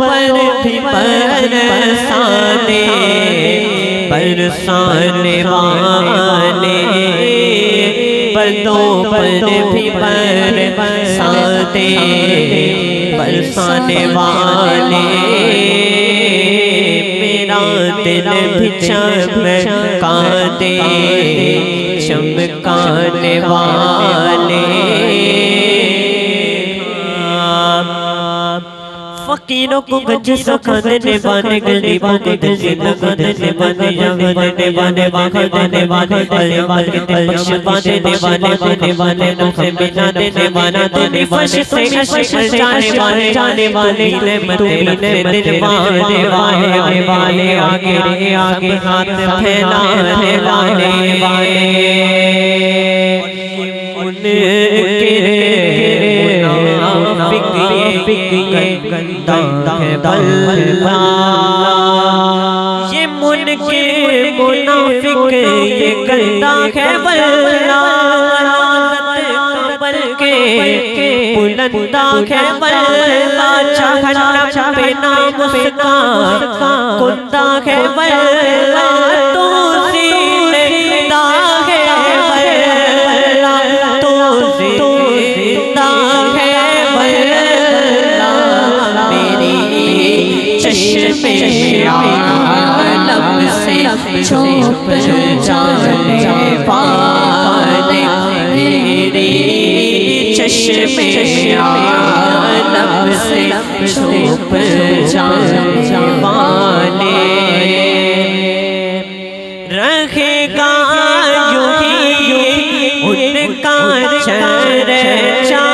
पर भी बरसाने बरसाने वाले पर्दों पर भी बरसाते बरसाने वाले मेरा दिल भी चमकाते चमकाने वाले फकीरों को गज सखा देने वाले गरीबों को दिल लगा देने वाले जगह देने वाले बाखा देने वाले अले वाले बख्श देने वाले नफे बिना देने वाला देने वाले से अशल जाने वाले मदीने दिल वाले वाले आगे आगे हाथ फैलाने वाले उनके गंदा है बल्ला ये मुनके मुनाफिक ये गंदा है बल्ला बल्कि बुलंदा है बल्ला जहन्नम पे ना मुस्कान कुंदा है बल्ला तू जिंदा है बल्ला तू जिंदा है बल्ला मेरी चश्मे आलम से छुप जाने वाले मेरी चश्मे आलम से छुप जाने वाले रहेगा यूं ही उनका चर्चा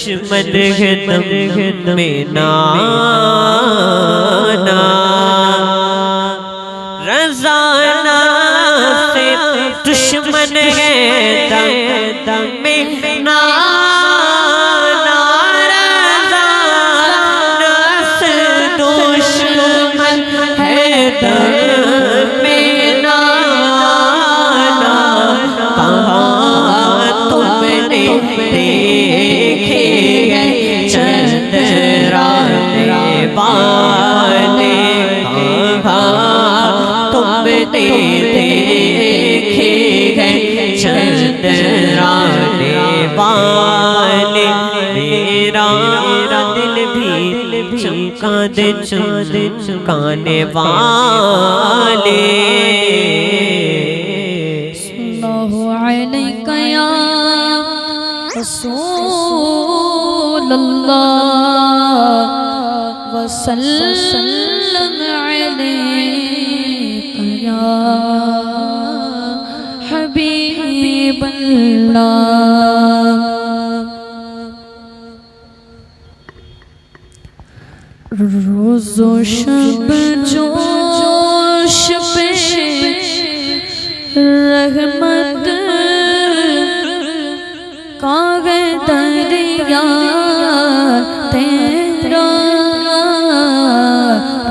दुश्मन दम में नाना रज़ाना से दुश्मन है दम में नाना रज़ाना से दुश्मन है दम में नाना कहाँ तुमने वाले तुमने देखे गए चंद्राने वाले मेरा दिल भी चमका दे चमकाने वाले सल्लल्लाहु अलैका या रसूलल्लाह वसल्लम अलैका या हबीबल्लाह। रोज़ो शब जोश पे रहमत का दरिया तेरा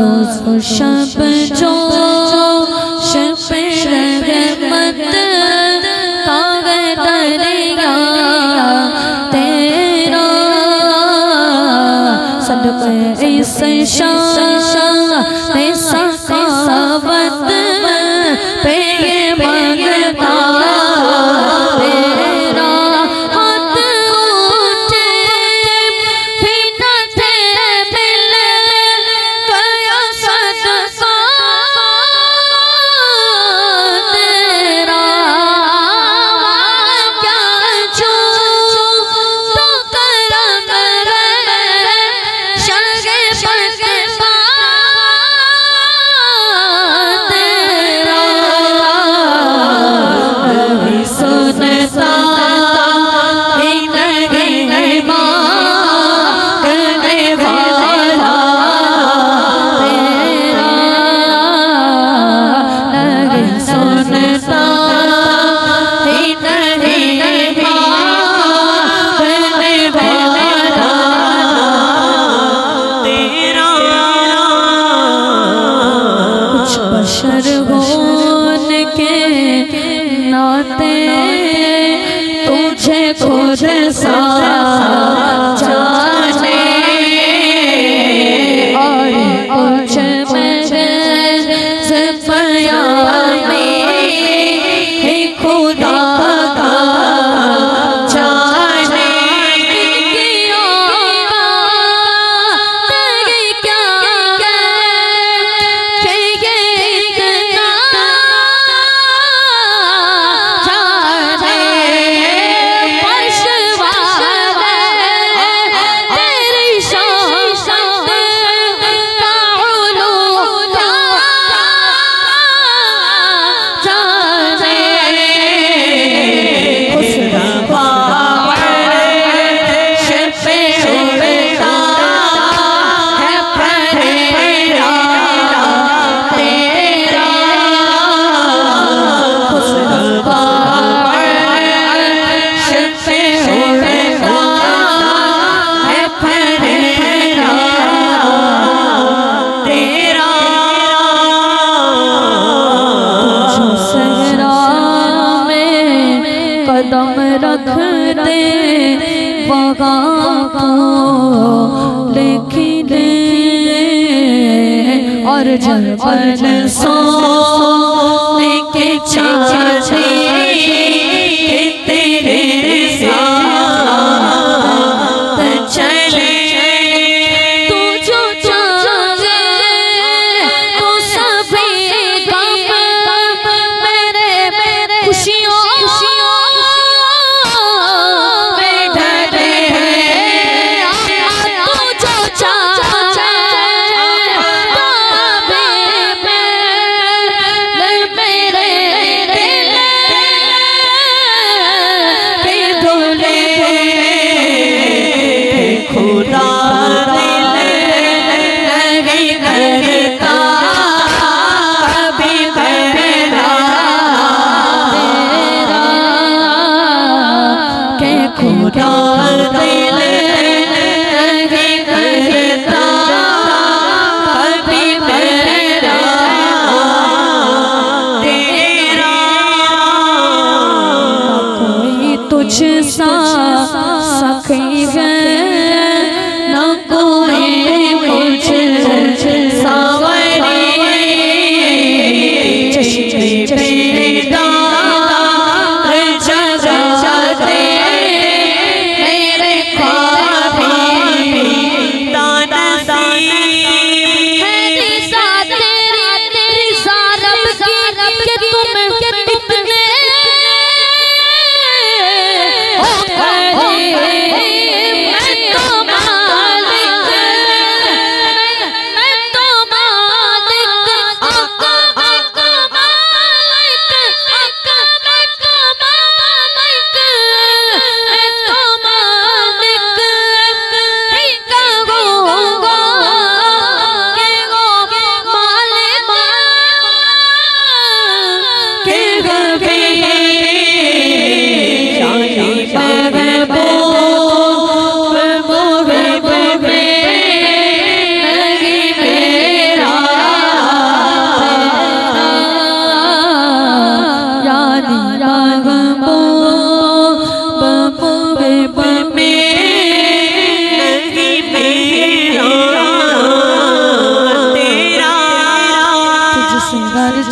रोज़ो शब जोश पे रहमत का दरिया तेरा सदक़े इस शान सखावत पे मांगता तेरा हाथ उठे भी न थे मिल गया सदका तेरा क्या छू तो करम शगे पकवा तेरा के नाते तुझे खुद सा जाने और कुछ खुदा का जाने कदम रख दे वहाँ को लिख दे और जबल सोने के चाचे तेरे साथ चले तू जो चाहे तो सभी गम मेरे खुशियों तुझ सा सखी है न कोई मुझ सावरी चश्मे बेदार जगाते मेरे ख्वाबी दानसी है दिशा तेरी सारब की कि तुम इतने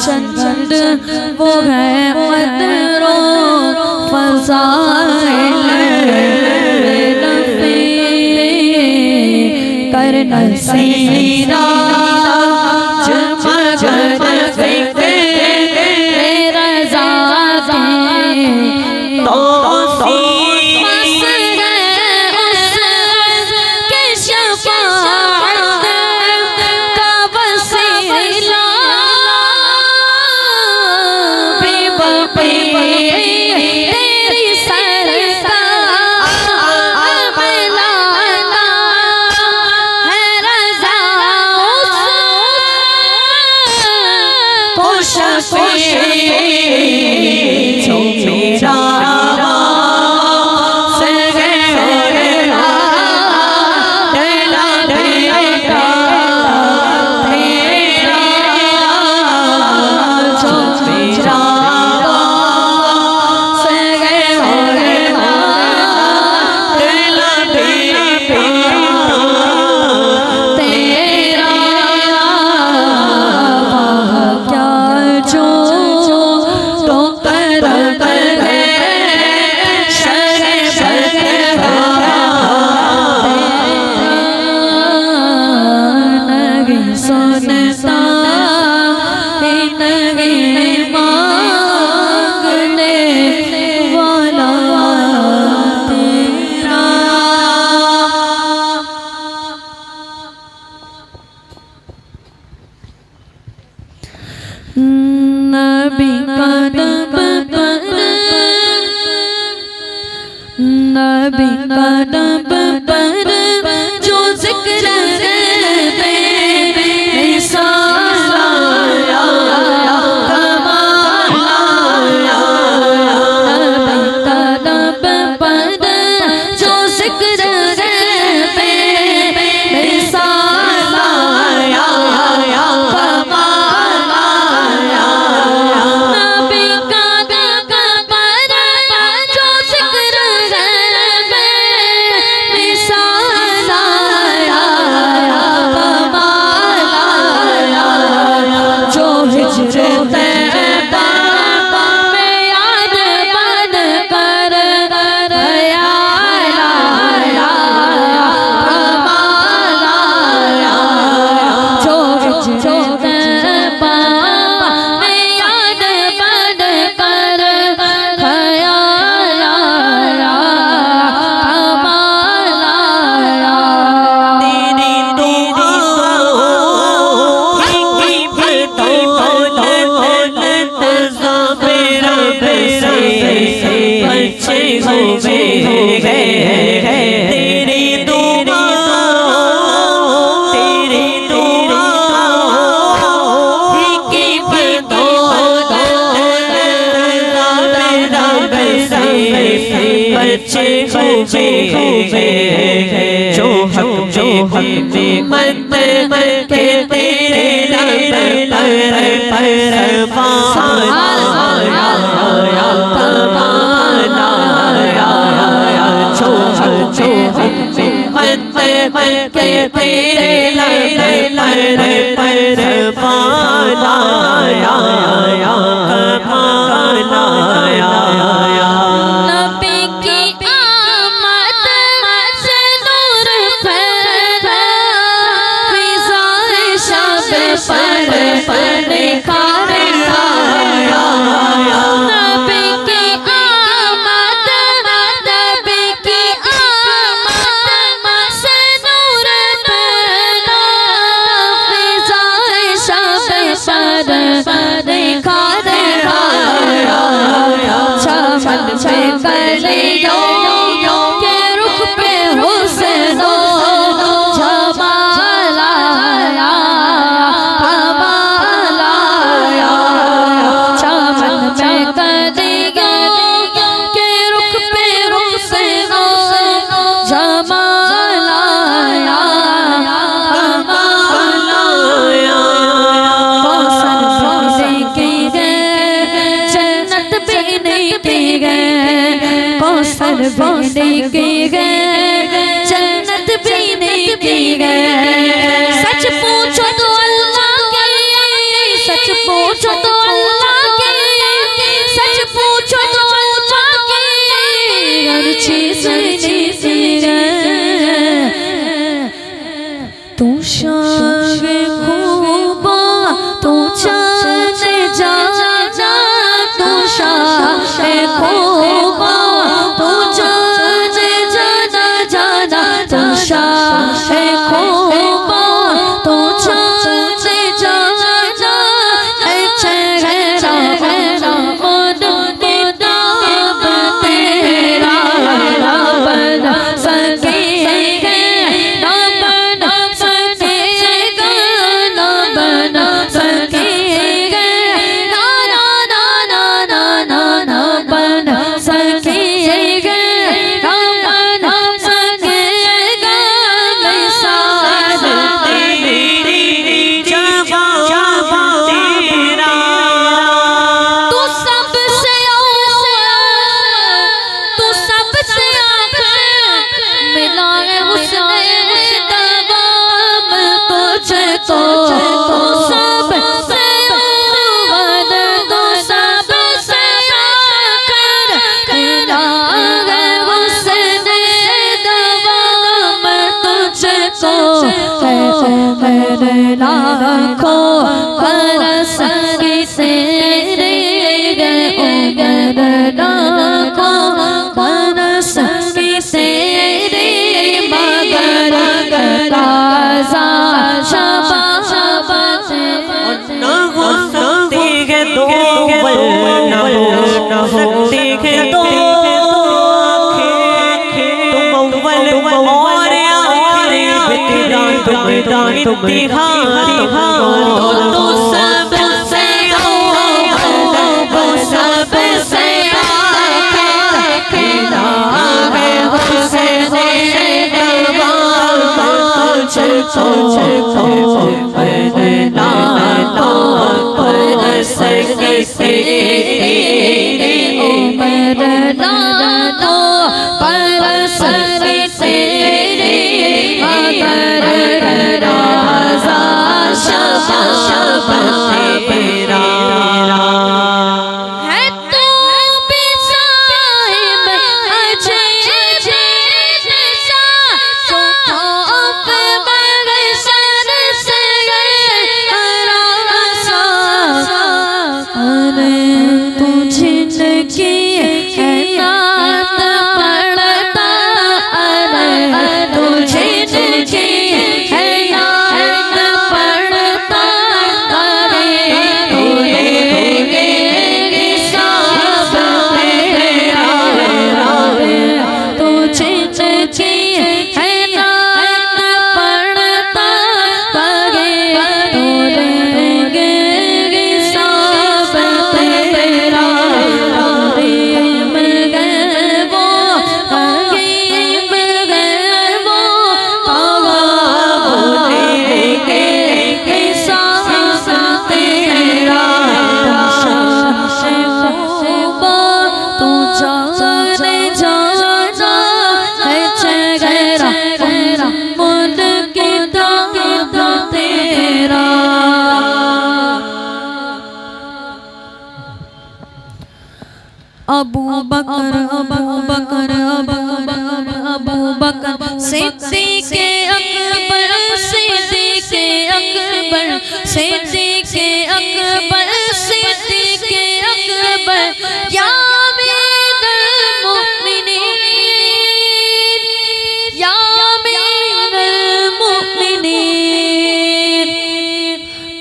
चंद वो है मदरो फज़ाइल नफ़ी कर नसीरा जमगद फिक्र रज़ा तो तेरा मेरा बच्चे हुए तेरी दुआ की बदौलत मेरा बच्चे हुए जो हक में मत के तेरे जन्नत भी नहीं की गए। सच पूछो तो अल्लाह के, सच पूछो तो अल्लाह के, सच पूछो तो अल्लाह के, हर चीज नहीं की गए। तू शान खूबा तू चाँद जाना, तू शान खूबा तू अबू बकर अबू बकर अबू बकर अबू बकर सिद्दीक़ अकबर सिद्दीक़ अकबर सिद्दीक़ अकबर सिद्दीक़ अकबर या अमीरुल मोमिनीन या अमीरुल मोमिनीन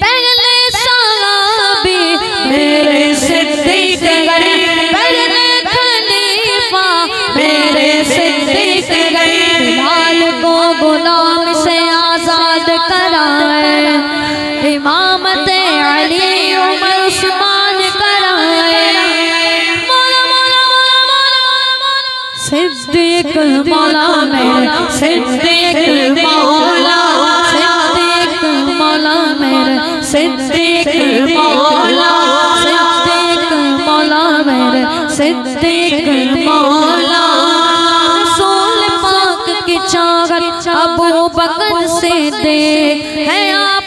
पहले सहाबी मेरे सिद्दीक़ गए पहले खलीफा मेरे सिद्दीक़ गए बिलाल को गुलाम से आजाद कराए इमामत अली उमर उस्मान कराए सिद्दीक़ मौला मेरे सिद्दीक़ मौला सिद्दीक़ मौला मेरे सिद्दीक़ मौला सिद्दीक़ मौला मेरे सिद्दीक़ मौला रसूल पाक की चाहत अबू बकर सिद्दीक़ है आप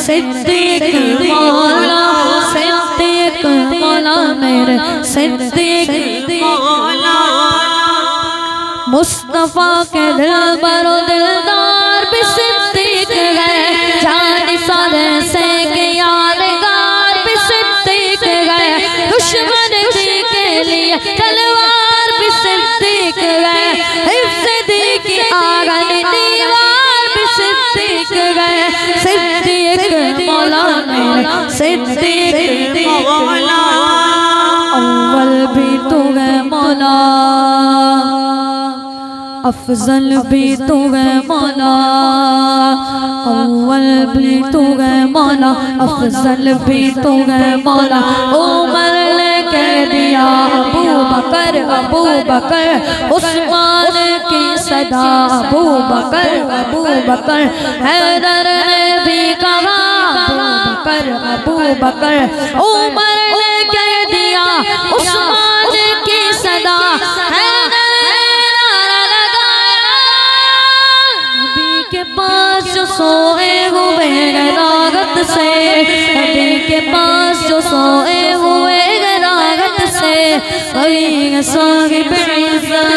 सिद्दीक़ मौला मेरे सिद्दीक मौला मुस्तफा के दिल बरो दिलदार भी सिद्दीक है, जान सारे से के यादगार भी सिद्दीक है, दुश्मन के लिए तलवार भी सिद्दीक है, हिफ्ज़ दी की आंगन दीवार भी सिद्दीक है, सिद्दीक मौला मेरे सिद्दीक मौला अव्वल भी तू है मौला, अफजल भी तू है मौला, अव्वल भी तू है मौला, अफजल भी तू है मौला। उमर ने कह दिया अबू बकर अबू बकर, उस्मान की सदा अबू बकर अबू बकर, हैदर ने भी कहा अबू बकर, उमर ने कह दिया उस्मान की सदा, हैदर के पास जो सोए हुए रागत से, नबी के पास जो सोए हुए रागत से, वही साहिब इज़्ज़त,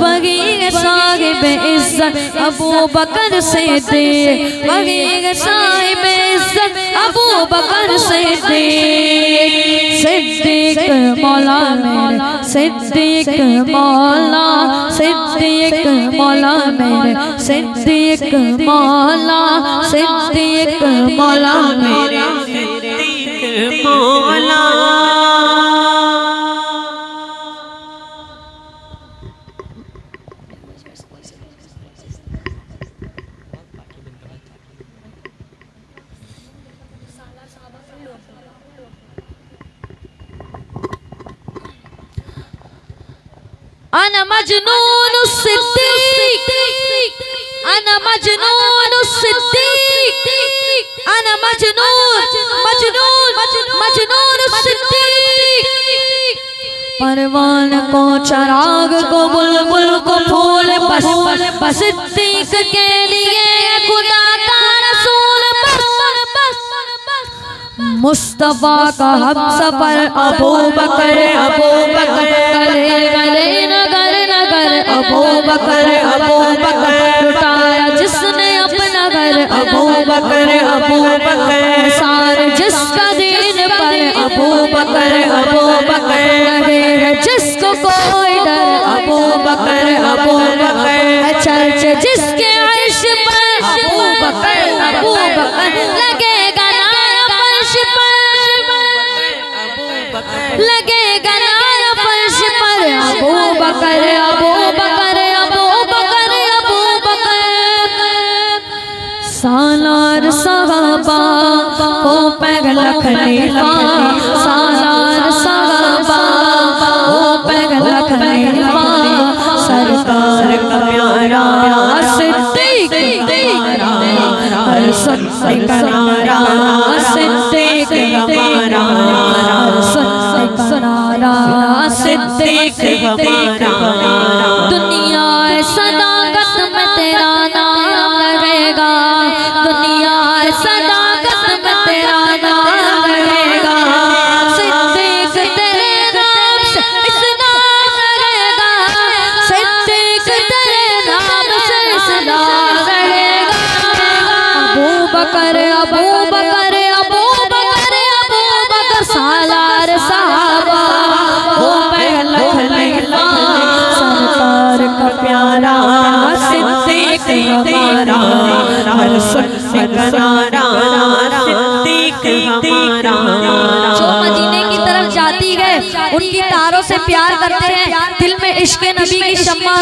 वही साहिब इज़्ज़त अबू बकर सिद्दीक, वही साहिब इज़्ज़त अबू बकर सिद्दीक, सिद्दीक मौला मेरे सिद्दीक मौला, सिद्दीक मौला मेरे सिद्दीक मौला, सिद्दीक मौला मेरे सिद्दीक मौला अना मजनून सिद्दीक, अना मजनून सिद्दीक, अना मजनून मजनून मजनून सिद्दीक, परवान को चराग को बुलबुल को फूल बस, सिद्दीक के लिए खुदा का रसूल बस, मुस्तफा का हम सफर अबू बकर गले गले नगर नगर, अबू बकर लुटाया जिसने अपना घर, अबू बकर सार जिसका दीन पर, अबू बकर लगे है जिसको कोई डर, अबू बकर चर्च जिसके अर्श पर, अबू बकर लगेगा लगेगा ना फर्श पर, अबू बकर सालार सहाबा को पैगल खलीफा, सालार सहाबा को पैगल खलीफा, सरकार का प्यारा सिद्दीक हर सत्य करारा, सिद्दीक हमारा सिद्दीक हमारा, दुनिया सदाकत में तेरा नाम रहेगा, दुनिया सदाकत में तेरा नाम रहेगा, सिद्दीक तेरे नाम से इस नाम रहेगा, सिद्दीक तेरे नाम से इस नाम रहेगा, अबू बकर सालार साहबा वो पहला खलीफा, सरकार का प्यारा सिद्दीक हमारा, हर सत्य करारा सिद्दीक हमारा। जो मदीने की तरफ जाती है उनकी तारों से प्यार करते हैं, दिल में इश्क नबी की शम्मा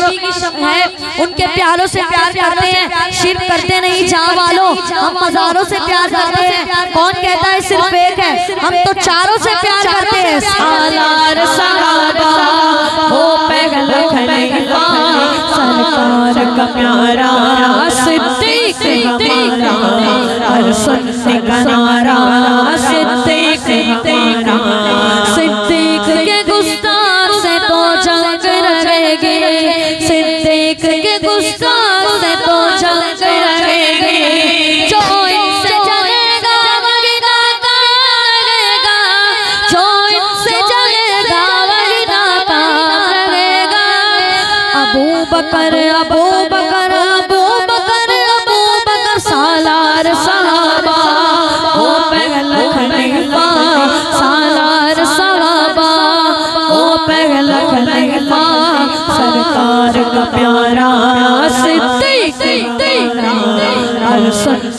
है, उनके प्यारों से प्यार करते हैं, शिर्क करते नहीं जहाँ वालों, हम मज़ारों से प्यार करते हैं, कौन कहता है सिर्फ एक है, हम तो चारों से प्यार करते हैं, सालार सहाबा वो पैगल खलीफा, सरकार का प्यारा सिद्दीक हमारा, हर सत्य करारा सिद्दीक हमारा, सिद्दीक के गुस्ताख से तो जंग रहेगी, सिद्दीक के गुस्ताख से तो जंग रहेगी, जो इनसे जलेगा वही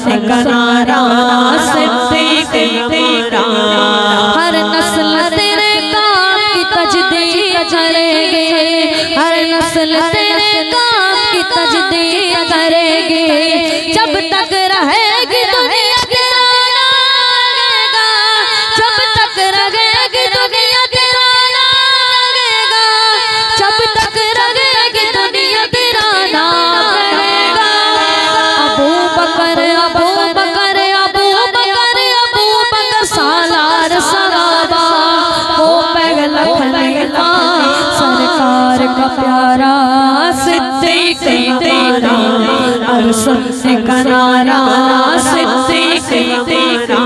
सिद्दीक नारा सिद्दीक तेरा हर नस्ल तेरे काम की तजदीद करेगी हर नस्ल तेरे काम की तजदीद करेगी जब तक रहेगी दुनिया तेरा नाम लगेगा जब तक रहेगी दुनिया तेरा नाम लगेगा जब तक रहेगी दुनिया तेरा नाम लगेगा अबू बकर अबू बकर अबू बकर अबू बकर सालार सहाबा वो पहला खलीफा सरकार का प्यारा सिद्दीक तेरा और सिद्दीक नारा सिद्दीक तेरा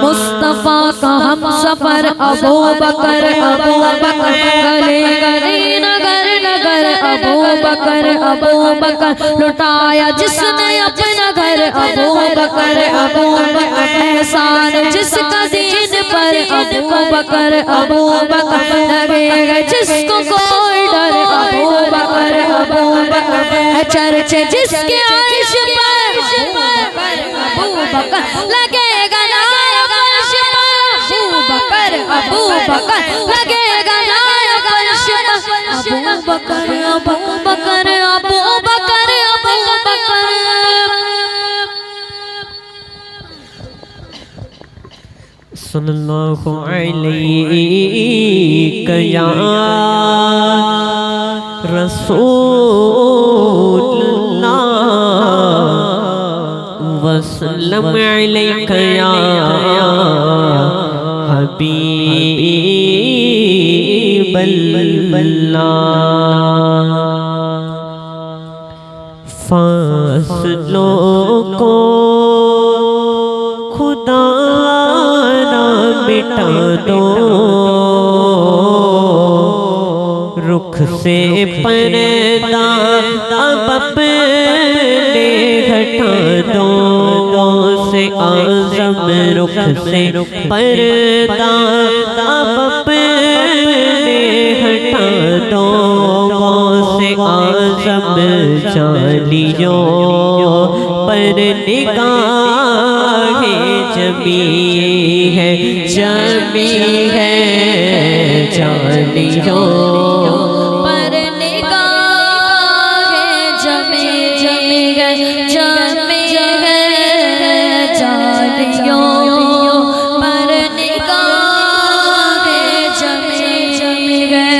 मुस्तफा का हम सफर अबू बकर गले गली नगर नगर अबू बकर लुटाया जिसने अपना घर अबू बकर एहसान जिसका दीन पर अबू बकर लगेगा जिसको कोई डर अबू बकर चर्चे जिसके आर्श पर अबू बकर लगेगा नायक अर्श पर अबू बकर लगेगा नायक अर्श पर अबू बकर सल्लल्लाहु अलैहि या रसूलल्लाह वसल्लम अलैका या हबीबल्लाह फासलों को खुदा मिटा दो रुख से पर्दा अब अपने हटा दो से आज़म रुख से पर्दा अब अपने हटा दो से आज़म चालियों पर निगाहें जमी है चालियों पर निगाहें जमी है चालियों पर निगाहें जमी है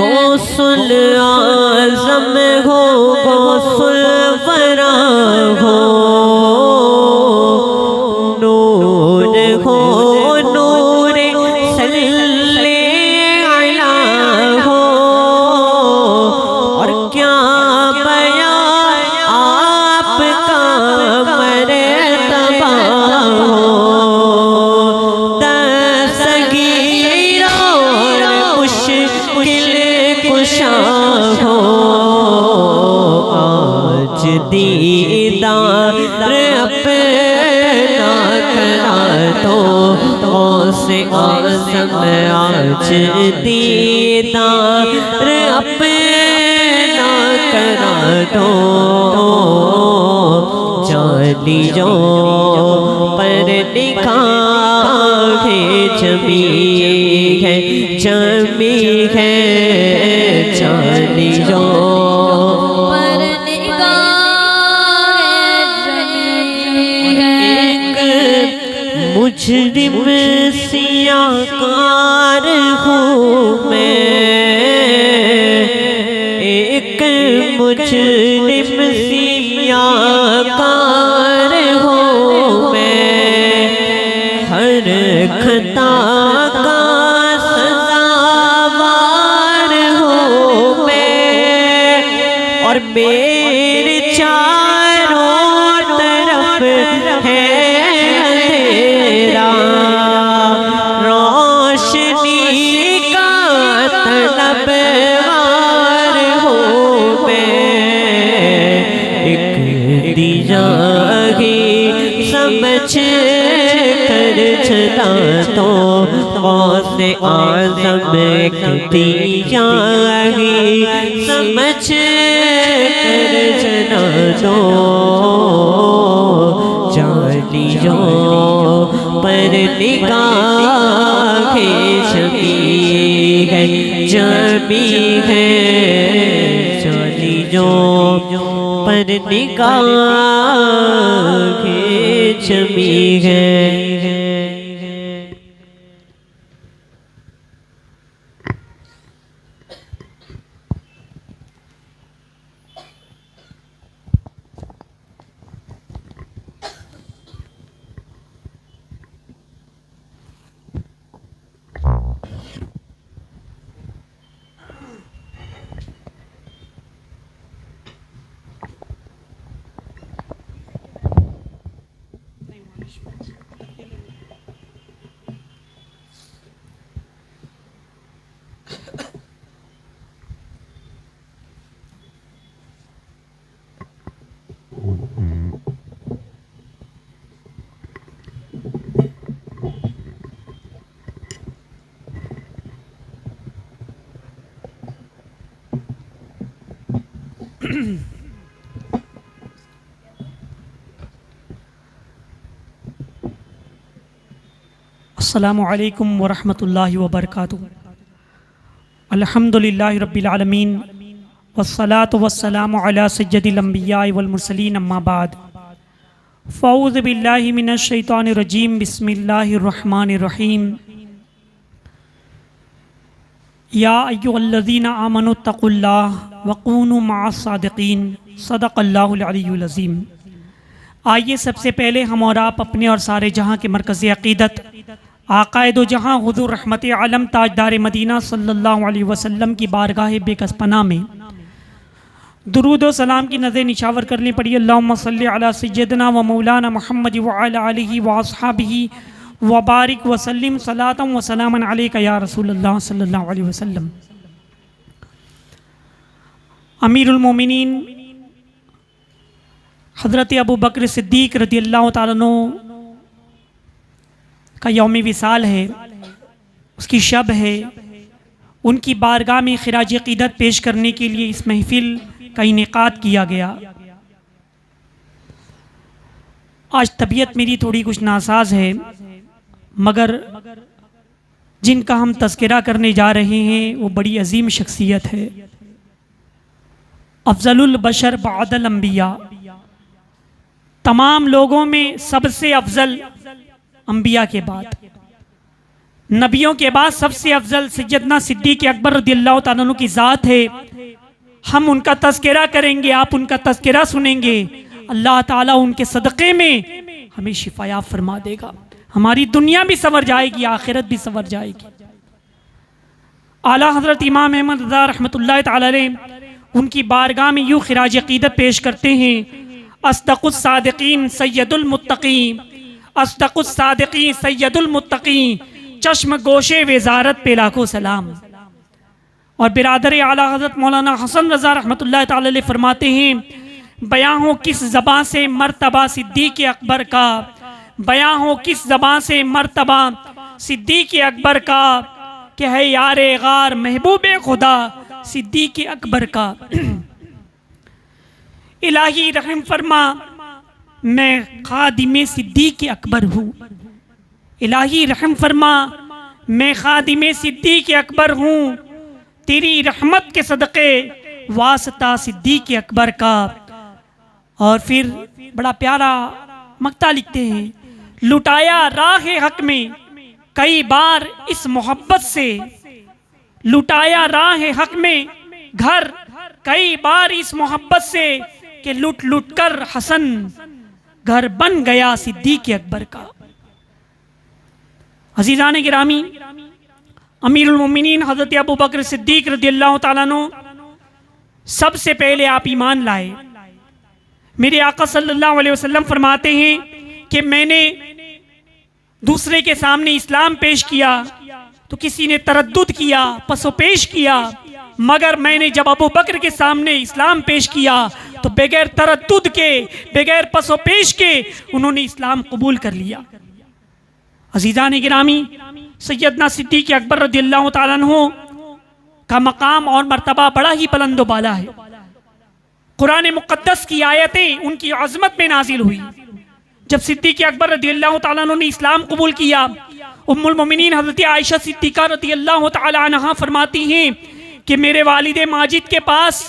गौसुल आज़म हो गौसुल वरा हो नूर हो नूर सल्ले अला हो और क्या बया आपका मर्तबा हो दस्तगीर और मुश्किल कुशा हो आज दीदार अपना करा दो से आज़म आज दीदार अपना करा दो चालियों पर निगाहें जमी है चालियों पर निगाहें जमी है मुजरिम सियाकार हूँ मैं एक मुजरिम सियाकार हूँ मैं हर खता का सज़ावार हूँ मैं और मेरे चारों तरफ है अंधेरा रोशनी का तलबगार हूँ मैं एक दिया ही समझ कर चला तो से आज़म एक दिया ही समझ कर चला दो चलियो पर निगाहें जमी है जमी है, चलियो पर निगाहें जमी है। अस्सलामु अलैकुम वरहमतुल्लाहि वबरकातुहू। अल्हम्दुलिल्लाहि रब्बिल आलमीन वस्सलातु वस्सलामु अला सय्यदिल अंबियाइ वल मुरसलीन अम्मा बाद। फ़ऊज़ु बिल्लाहि मिनश शैतानिर रजीम, बिस्मिल्लाहिर रहमानिर रहीम। या अय्युहल्लज़ीना आमनु तक़ुल्लाह वकूनु मअस सादिक़ीन, सदक़ल्लाहुल अलीयुल अज़ीम। आइए सबसे पहले हम और आप अपने और सारे जहाँ के मरकज़ अक़ीदत आक़ाए दो जहाँ हुज़ूर रहमत आलम ताजदार मदीना सल्लल्लाहु अलैहि वसल्लम की बारगाह बेकसपना में दुरूद व सलाम की नज़र निशावर करनी पड़ी। अल्लाहुम्मा सल्लि अला सय्यदना व मौलाना मुहम्मद व अला आलिहि व अस्हाबिहि व बारिक व सल्लिम सलातन व सलामन अलैका या रसूलल्लाह सल्लल्लाहु अलैहि वसल्लम। अमीरुल मोमिनीन हज़रत अबू बकर सिद्दीक़ रज़ियल्लाहु ताला अन्हु का यौम विसाल है, उसकी शब है। उनकी बारगाह में खिराज अक़ीदत पेश करने के लिए इस महफिल का इनेकाद किया गया। आज तबीयत मेरी थोड़ी कुछ नासाज है, मगर जिनका हम तज़किरा करने जा रहे हैं वो बड़ी अजीम शख्सियत है। अफ़ज़लुल बशर बअदल अंबिया, तमाम लोगों में सबसे अफजल अंबिया के बाद, नबियों के बाद सबसे अफजल सैयदना सिद्दीक़ अकबर रज़ियल्लाहु ताला अन्हु की ज़ात है। हम उनका तज़किरा करेंगे, आप उनका तज़किरा सुनेंगे। अल्लाह ताला उनके सदक़े में हमें शिफाया फरमा देगा। हमारी दुनिया भी संवर जाएगी, आखिरत भी संवर जाएगी। आला हज़रत इमाम अहमद रज़ा रहमतुल्लाहि तआला अलैह उनकी बारगाह में यूँ खिराज अक़ीदत पेश करते हैं। अस्दक़ुस सादिक़ीन सय्यदुल मुत्तक़ीन, अस्दक़ुस सादिक़ीन सय्यदुल मुत्तक़ीन, चश्म गोशे वज़ारत पे लाखों सलाम। और बिरादर आला हज़रत मौलाना हसन रज़ा रहमतुल्लाहि तआला अलैह फरमाते हैं, बयां हो किस ज़बां से मर्तबा सिद्दीक़ अकबर का, बयां हो किस ज़बां से मर्तबा सिद्दीक़ अकबर का, कि है यारे गार महबूब खुदा सिद्दीक़ अकबर का। इलाही रहम फरमा मैं खादिमे सिद्दीक़ अकबर हूँ, इलाही रहम फरमा मैं खादिमे सिद्दीक़ अकबर हूँ, तेरी रहमत के सदक़े वास्ता सिद्दीक़ अकबर का। और फिर बड़ा प्यारा मक्ता लिखते हैं, लुटाया राह हक में कई बार इस मोहब्बत से, लुटाया राह हक में घर कई बार इस मोहब्बत से, कि लुट लुट कर हसन घर बन गया सिद्दीक़ अकबर का। अज़ीज़ान गिरामी, अमीरुल मोमिनीन हज़रत अबू बकर सिद्दीक़ रज़ियल्लाहु ताला अन्हु सबसे पहले आप ईमान लाए। मेरे आका सल्लल्लाहु अलैहि वसल्लम फरमाते हैं कि मैंने दूसरे के सामने इस्लाम पेश किया तो किसी ने तरद्दुद किया, पसोपेश किया, मगर मैंने जब अबू बकर के सामने इस्लाम पेश किया तो बगैर तरद्दुद के, बगैर पसोपेश के उन्होंने इस्लाम कबूल कर लिया। अज़ीज़ान गिरामी, सैयदना सिद्दीक़ अकबर रज़ियल्लाहु ताला अन्हु का मकाम और मर्तबा बड़ा ही बुलंद बाला है। कुरान मुक़द्दस की आयतें उनकी अज़मत में नाजिल हुई। जब सिद्दीक़ अकबर रज़ियल्लाहु ताला अन्हु ने इस्लाम कबूल किया, उम्मुल मोमिनीन हज़रत आयशा सिद्दीक़ा रज़ियल्लाहु ताला अन्हा फरमाती हैं कि मेरे वालिद माजिद के पास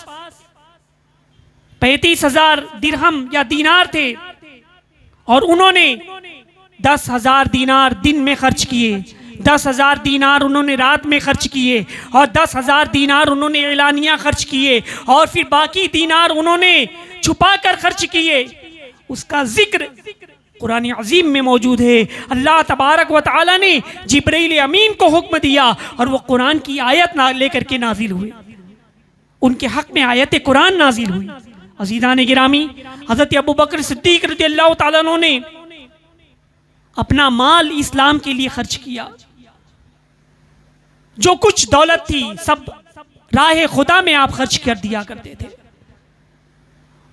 35,000 दिरहम या दीनार थे और उन्होंने 10,000 दीनार दिन में खर्च किए, 10,000 दीनार उन्होंने रात में खर्च किए और 10,000 दीनार उन्होंने एलानिया खर्च किए और फिर बाकी दीनार उन्होंने छुपा कर खर्च किए। उसका जिक्र कुरान अजीम में मौजूद है। अल्लाह तबारक व तआला ने जिब्रील अमीन को हुक्म दिया और वो कुरान की आयत लेकर के नाजिल हुए, उनके हक में आयत कुरान नाजिल हुई। अज़ीज़ान गिरामी, हज़रत अबू बकर सिद्दीक़ रज़ियल्लाहु ताला अन्हु ने अपना माल इस्लाम के लिए खर्च किया। जो कुछ दौलत थी सब राह खुदा में आप खर्च कर दिया करते थे।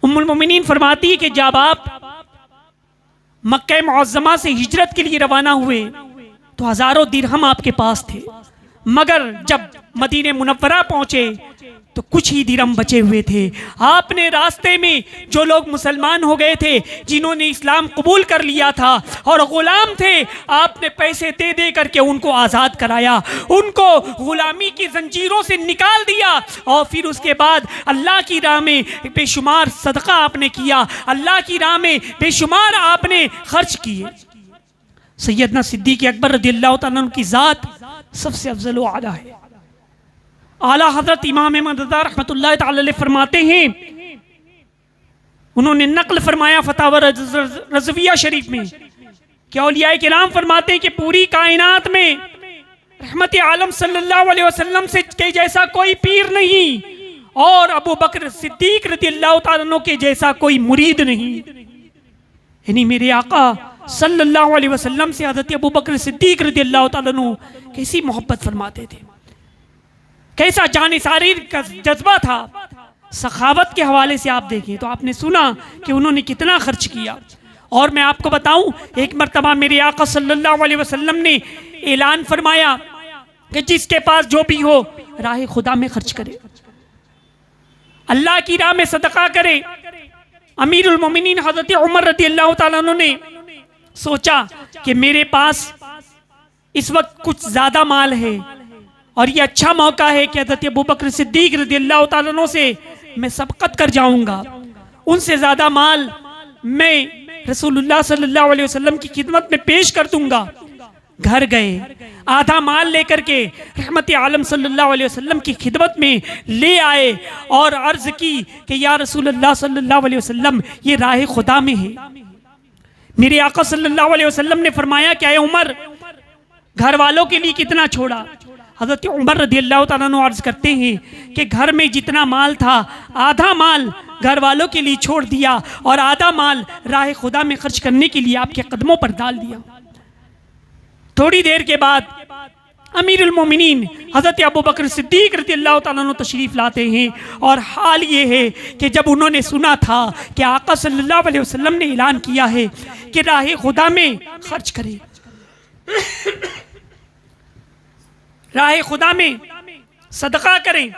उम्मुल मोमिनीन फरमाती है कि जब आप मक्का मुअज़्ज़मा से हिजरत के लिए रवाना हुए तो हजारों दिरहम आपके पास थे, मगर जब मदीने मुनव्वरा पहुंचे तो कुछ ही दिरहम बचे हुए थे। आपने रास्ते में जो लोग मुसलमान हो गए थे, जिन्होंने इस्लाम कबूल कर लिया था और गुलाम थे, आपने पैसे दे दे करके उनको आज़ाद कराया, उनको गुलामी की जंजीरों से निकाल दिया और फिर उसके बाद अल्लाह की राह में बेशुमार सदका आपने किया, अल्लाह की राह में बेशुमार आपने खर्च किए। सैयदना सिद्दीक़ अकबर रज़ियल्लाहु ताला अन्हु की ज़ात सबसे अफजल व आला है। आला हजरत इमाम अहमद रज़ा रहमतुल्लाह तआला अलैह फरमाते हैं, उन्होंने नकल फरमाया फतावा रज़विया शरीफ में कि औलिया किराम फरमाते हैं कि पूरी कायनात में रहमत आलम सल्लल्लाहु अलैहि वसल्लम से के जैसा कोई पीर नहीं और अबू बकर सिद्दीक़ रज़ियल्लाहु ताला अन्हु के जैसा कोई मुरीद नहीं। यानी मेरे आका सल्लल्लाहु अलैहि वसल्लम से हज़रत अबू बकर सिद्दीक़ रज़ियल्लाहु ताला अन्हु कैसी मोहब्बत फरमाते थे, कैसा जानिसारी का जज्बा था। सखावत के हवाले से आप देखें तो आपने सुना कि उन्होंने कितना खर्च किया। और मैं आपको बताऊं, एक मरतबा मेरे आका सल्लल्लाहु अलैहि वसल्लम ने ऐलान फरमाया कि जिसके पास जो भी हो राह खुदा में खर्च करे, अल्लाह की राह में सदका करे। अमीरुल मोमिनीन हज़रत उमर रज़ियल्लाहु ताला अन्हु ने सोचा कि मेरे पास इस वक्त कुछ ज्यादा माल है और ये अच्छा मौका है कि हज़रत अबू बकर सिद्दीक़ रज़ियल्लाहु ताला अन्हु से मैं सबकत कर जाऊंगा, उनसे ज्यादा माल मैं रसूलुल्लाह सल्लल्लाहु अलैहि वसल्लम की खिदमत में पेश कर दूंगा। घर गए, आधा माल लेकर के रहमत आलम सल्लल्लाहु अलैहि वसल्लम की खिदमत में ले आए और अर्ज की कि या रसूलुल्लाह सल्लल्लाहु अलैहि वसल्लम ये राह खुदा में है। मेरे आका सल्लल्लाहु अलैहि वसल्लम ने फरमाया क्या है उमर, घर वालों के लिए कितना छोड़ा? हज़रत उमर रज़ियल्लाहु ताला अन्हु अर्ज करते हैं कि घर में जितना माल था आधा माल घर वालों के लिए छोड़ दिया और आधा माल राह खुदा में खर्च करने के लिए आपके कदमों पर डाल दिया। थोड़ी देर के बाद अमीरुल मोमिनीन हज़रत अबू बकर सिद्दीक़ रज़ियल्लाहु ताला अन्हु तशरीफ़ लाते हैं और हाल ये है कि जब उन्होंने सुना था कि आका सल्लल्लाहु अलैहि वसल्लम ने ऐलान किया है कि राह खुदा में खर्च करें, राह खुदा में सदका करें,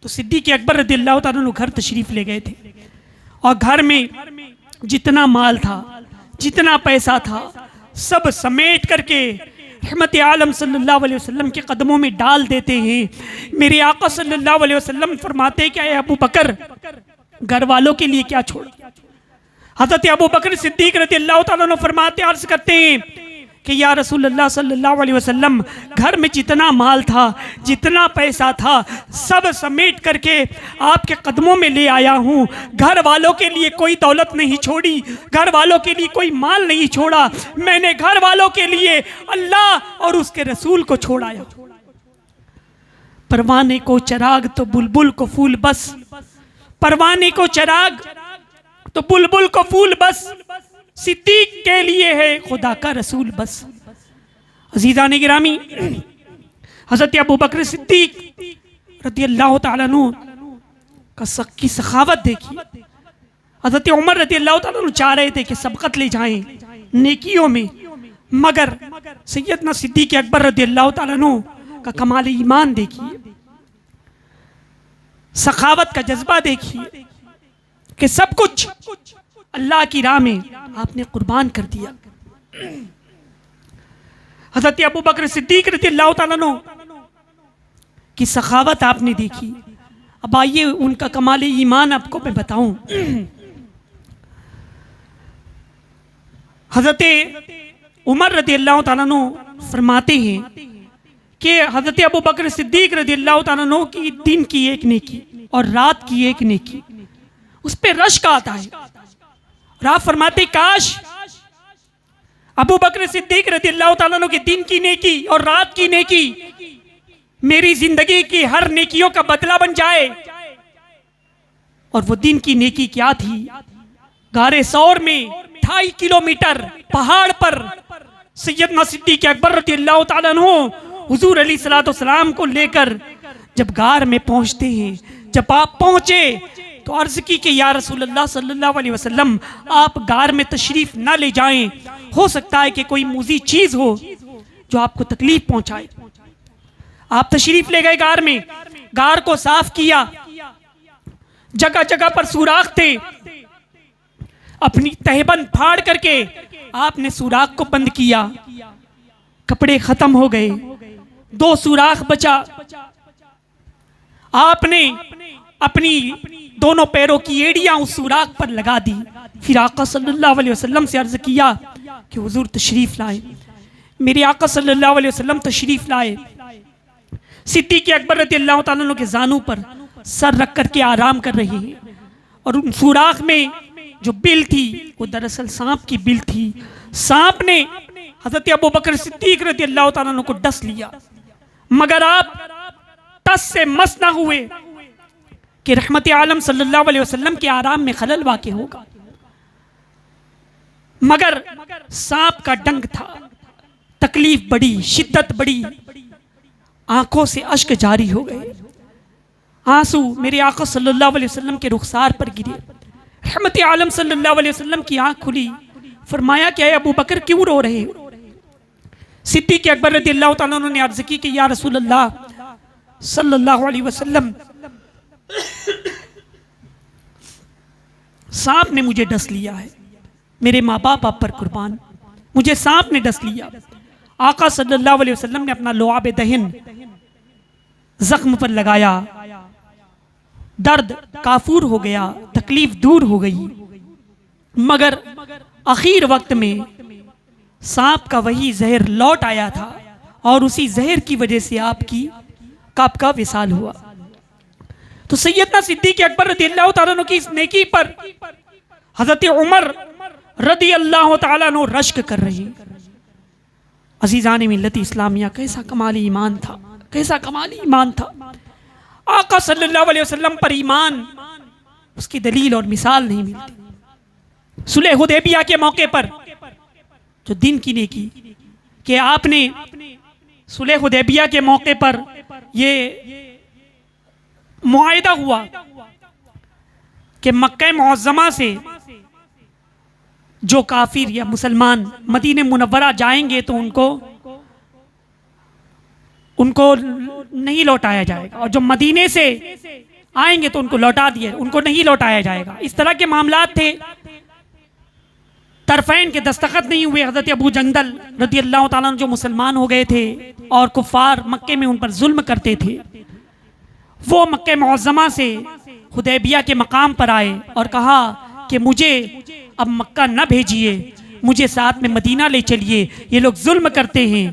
तो सिद्दीक़ अकबर रज़ियल्लाहु ताला अन्हु घर तशरीफ़ ले गए थे और घर में जितना माल था, जितना पैसा था, सब समेट करके रहमत आलम सल्लल्लाहु अलैहि वसल्लम के कदमों में डाल देते हैं। मेरे आका सल्लल्लाहु अलैहि वसल्लम फरमाते हैं कि अबू बकर घर वालों के लिए क्या छोड़ा? हज़रत अबू बकर सिद्दीक़ रज़ियल्लाहु ताला अन्हु फरमाते अर्ज करते हैं कि या रसूलुल्लाह सल्लल्लाहु अलैहि वसल्लम घर में जितना माल था, जितना पैसा था, सब समेट करके आपके कदमों में ले आया हूँ। घर वालों के लिए कोई दौलत नहीं छोड़ी, घर वालों के लिए कोई माल नहीं छोड़ा, मैंने घर वालों के लिए अल्लाह और उसके रसूल को छोड़ाया। परवाने को चराग तो बुलबुल को फूल बस, परवाने को चराग तो बुलबुल को फूल बस, सिद्दीक के लिए है खुदा का रसूल बस। अज़ीज़ान गिरामी, हज़रत अबू बकर सिद्दीक रज़ियल्लाहु ताला अन्हु की सखावत देखी। हज़रत उमर रज़ियल्लाहु ताला अन्हु चाह रहे थे कि सबकत ले जाएं नेकियों में, मगर सैयदना सिद्दीक अकबर रज़ियल्लाहु ताला अन्हु का कमाल ईमान देखिए, सखावत का जज्बा देखिए कि सब कुछ अल्लाह की राह में आपने कुर्बान कर दिया। हज़रत अबू बकर सिद्दीक रज़ियल्लाहु ताला अन्हु की सखावत आपने देखी। अब आइए उनका कमाल ईमान आपको मैं बताऊं। हज़रत उमर रज़ियल्लाहु ताला अन्हु फरमाते हैं कि हज़रत अबू बकर सिद्दीक रज़ियल्लाहु ताला अन्हु की दिन की एक नेकी और रात की एक नेकी, उस पर रश्क आता है। और आप फरमाते काश अबू बकर सिद्दीक रज़ियल्लाहु ताला अन्हु के दिन की नेकी और रात की नेकी मेरी जिंदगी की हर नेकियों का बदला बन जाए। और वो दिन की नेकी क्या थी? गारे सौर में 2.5 किलोमीटर पहाड़ पर सैयदना सिद्दीक अकबर रज़ियल्लाहु ताला अन्हु हुजूर अलैहिस्सलाम को लेकर जब गार में पहुंचते हैं, जब आप पहुंचे तो अर्ज की कि या रसूलल्लाह सल्लल्लाहु अलैहि वसल्लम आप गार में तशरीफ ना ले जाएं, हो सकता है कि कोई मुज़ी चीज हो जो आपको तकलीफ पहुंचाए। आप तशरीफ ले गए गार में, गार को साफ किया, जगह जगह पर सुराख थे, अपनी तहबंद फाड़ करके आपने सुराख को बंद किया। कपड़े खत्म हो गए, 2 सुराख बचा। आपने अपनी दोनों पैरों की एड़ियां उस सुराख पर लगा दी। फिर आका सल्लल्लाहु अलैहि वसल्लम से अर्ज किया कि हुजूर तशरीफ लाए। मेरे आका सल्लल्लाहु अलैहि वसल्लम तशरीफ लाए। सिद्दीक अकबर रज़ियल्लाहु ताला अन्हु के जानू पर सर रख करके आराम कर रहे हैं और उन सुराख में जो बिल थी वो दरअसल सांप की बिल थी। सांप ने हज़रत अबू बकर सिद्दीक रज़ियल्लाहु ताला अन्हु को डस लिया, मगर आप टस से मस ना हुए कि रहमत आलम सल्लल्लाहु अलैहि वसल्लम के आराम में खलल वाक़ होगा। मगर सांप का डंक था, तकलीफ बड़ी, शिद्दत बड़ी, आंखों से अश्क जारी हो गए। आंसू मेरे आका सल्लल्लाहु अलैहि वसल्लम के रुखसार पर गिरे। रहमत आलम सल्लल्लाहु अलैहि वसल्लम की आंख खुली। फरमाया कि अबू बकर क्यों रो रहे हो? सिद्दीक अकबर रज़ियल्लाहु ताला अन्हु ने अर्ज की कि या रसूल अल्लाह सल्लल्लाहु अलैहि वसल्लम, सांप ने मुझे डस लिया है, मेरे माँ बाप आप पर कुर्बान, मुझे सांप ने डस लिया। आका सल्लल्लाहु अलैहि वसल्लम ने अपना लुआब दहन जख्म पर लगाया, दर्द काफूर हो गया, तकलीफ दूर हो गई। मगर आखिर वक्त में सांप का वही जहर लौट आया था और उसी जहर की वजह से आपका विसाल हुआ। तो सैयदना सिद्दीक अकबर रज़ियल्लाहु ताला अन्हु की इस नेकी पर हज़रत उमर रज़ियल्लाहु ताला अन्हु रश्क कर रहे हैं। अज़ीज़ान मिल्लत इस्लामिया, कैसा कमाली ईमान था, कैसा कमाली ईमान था। आका सल्लल्लाहु अलैहि वसल्लम पर ईमान, उसकी दलील और मिसाल नहीं मिलती। सुलह हुदैबिया के मौके पर जो दिन की नेकी कि आपने सुलह हुदैबिया के मौके पर ये मुआहिदा हुआ कि मक्का मुअज़्ज़मा से जो काफिर या मुसलमान मदीने मुनव्वरा जाएंगे तो उनको नहीं लौटाया जाएगा, और जो मदीने से आएंगे तो उनको लौटा दिए, उनको नहीं लौटाया जाएगा। इस तरह के मामलात थे। तरफैन के दस्तखत नहीं हुए। हज़रत अबू जंदल रज़ियल्लाहु ताला अन्हु जो मुसलमान हो गए थे और कुफ़ार मक्के में उन पर जुल्म करते थे, वो मक्के मुअज़्ज़मा से हुदैबिया के मकाम पर आए और कहा कि मुझे अब मक्का न भेजिए, मुझे साथ में मदीना ले चलिए, ये लोग जुल्म करते हैं।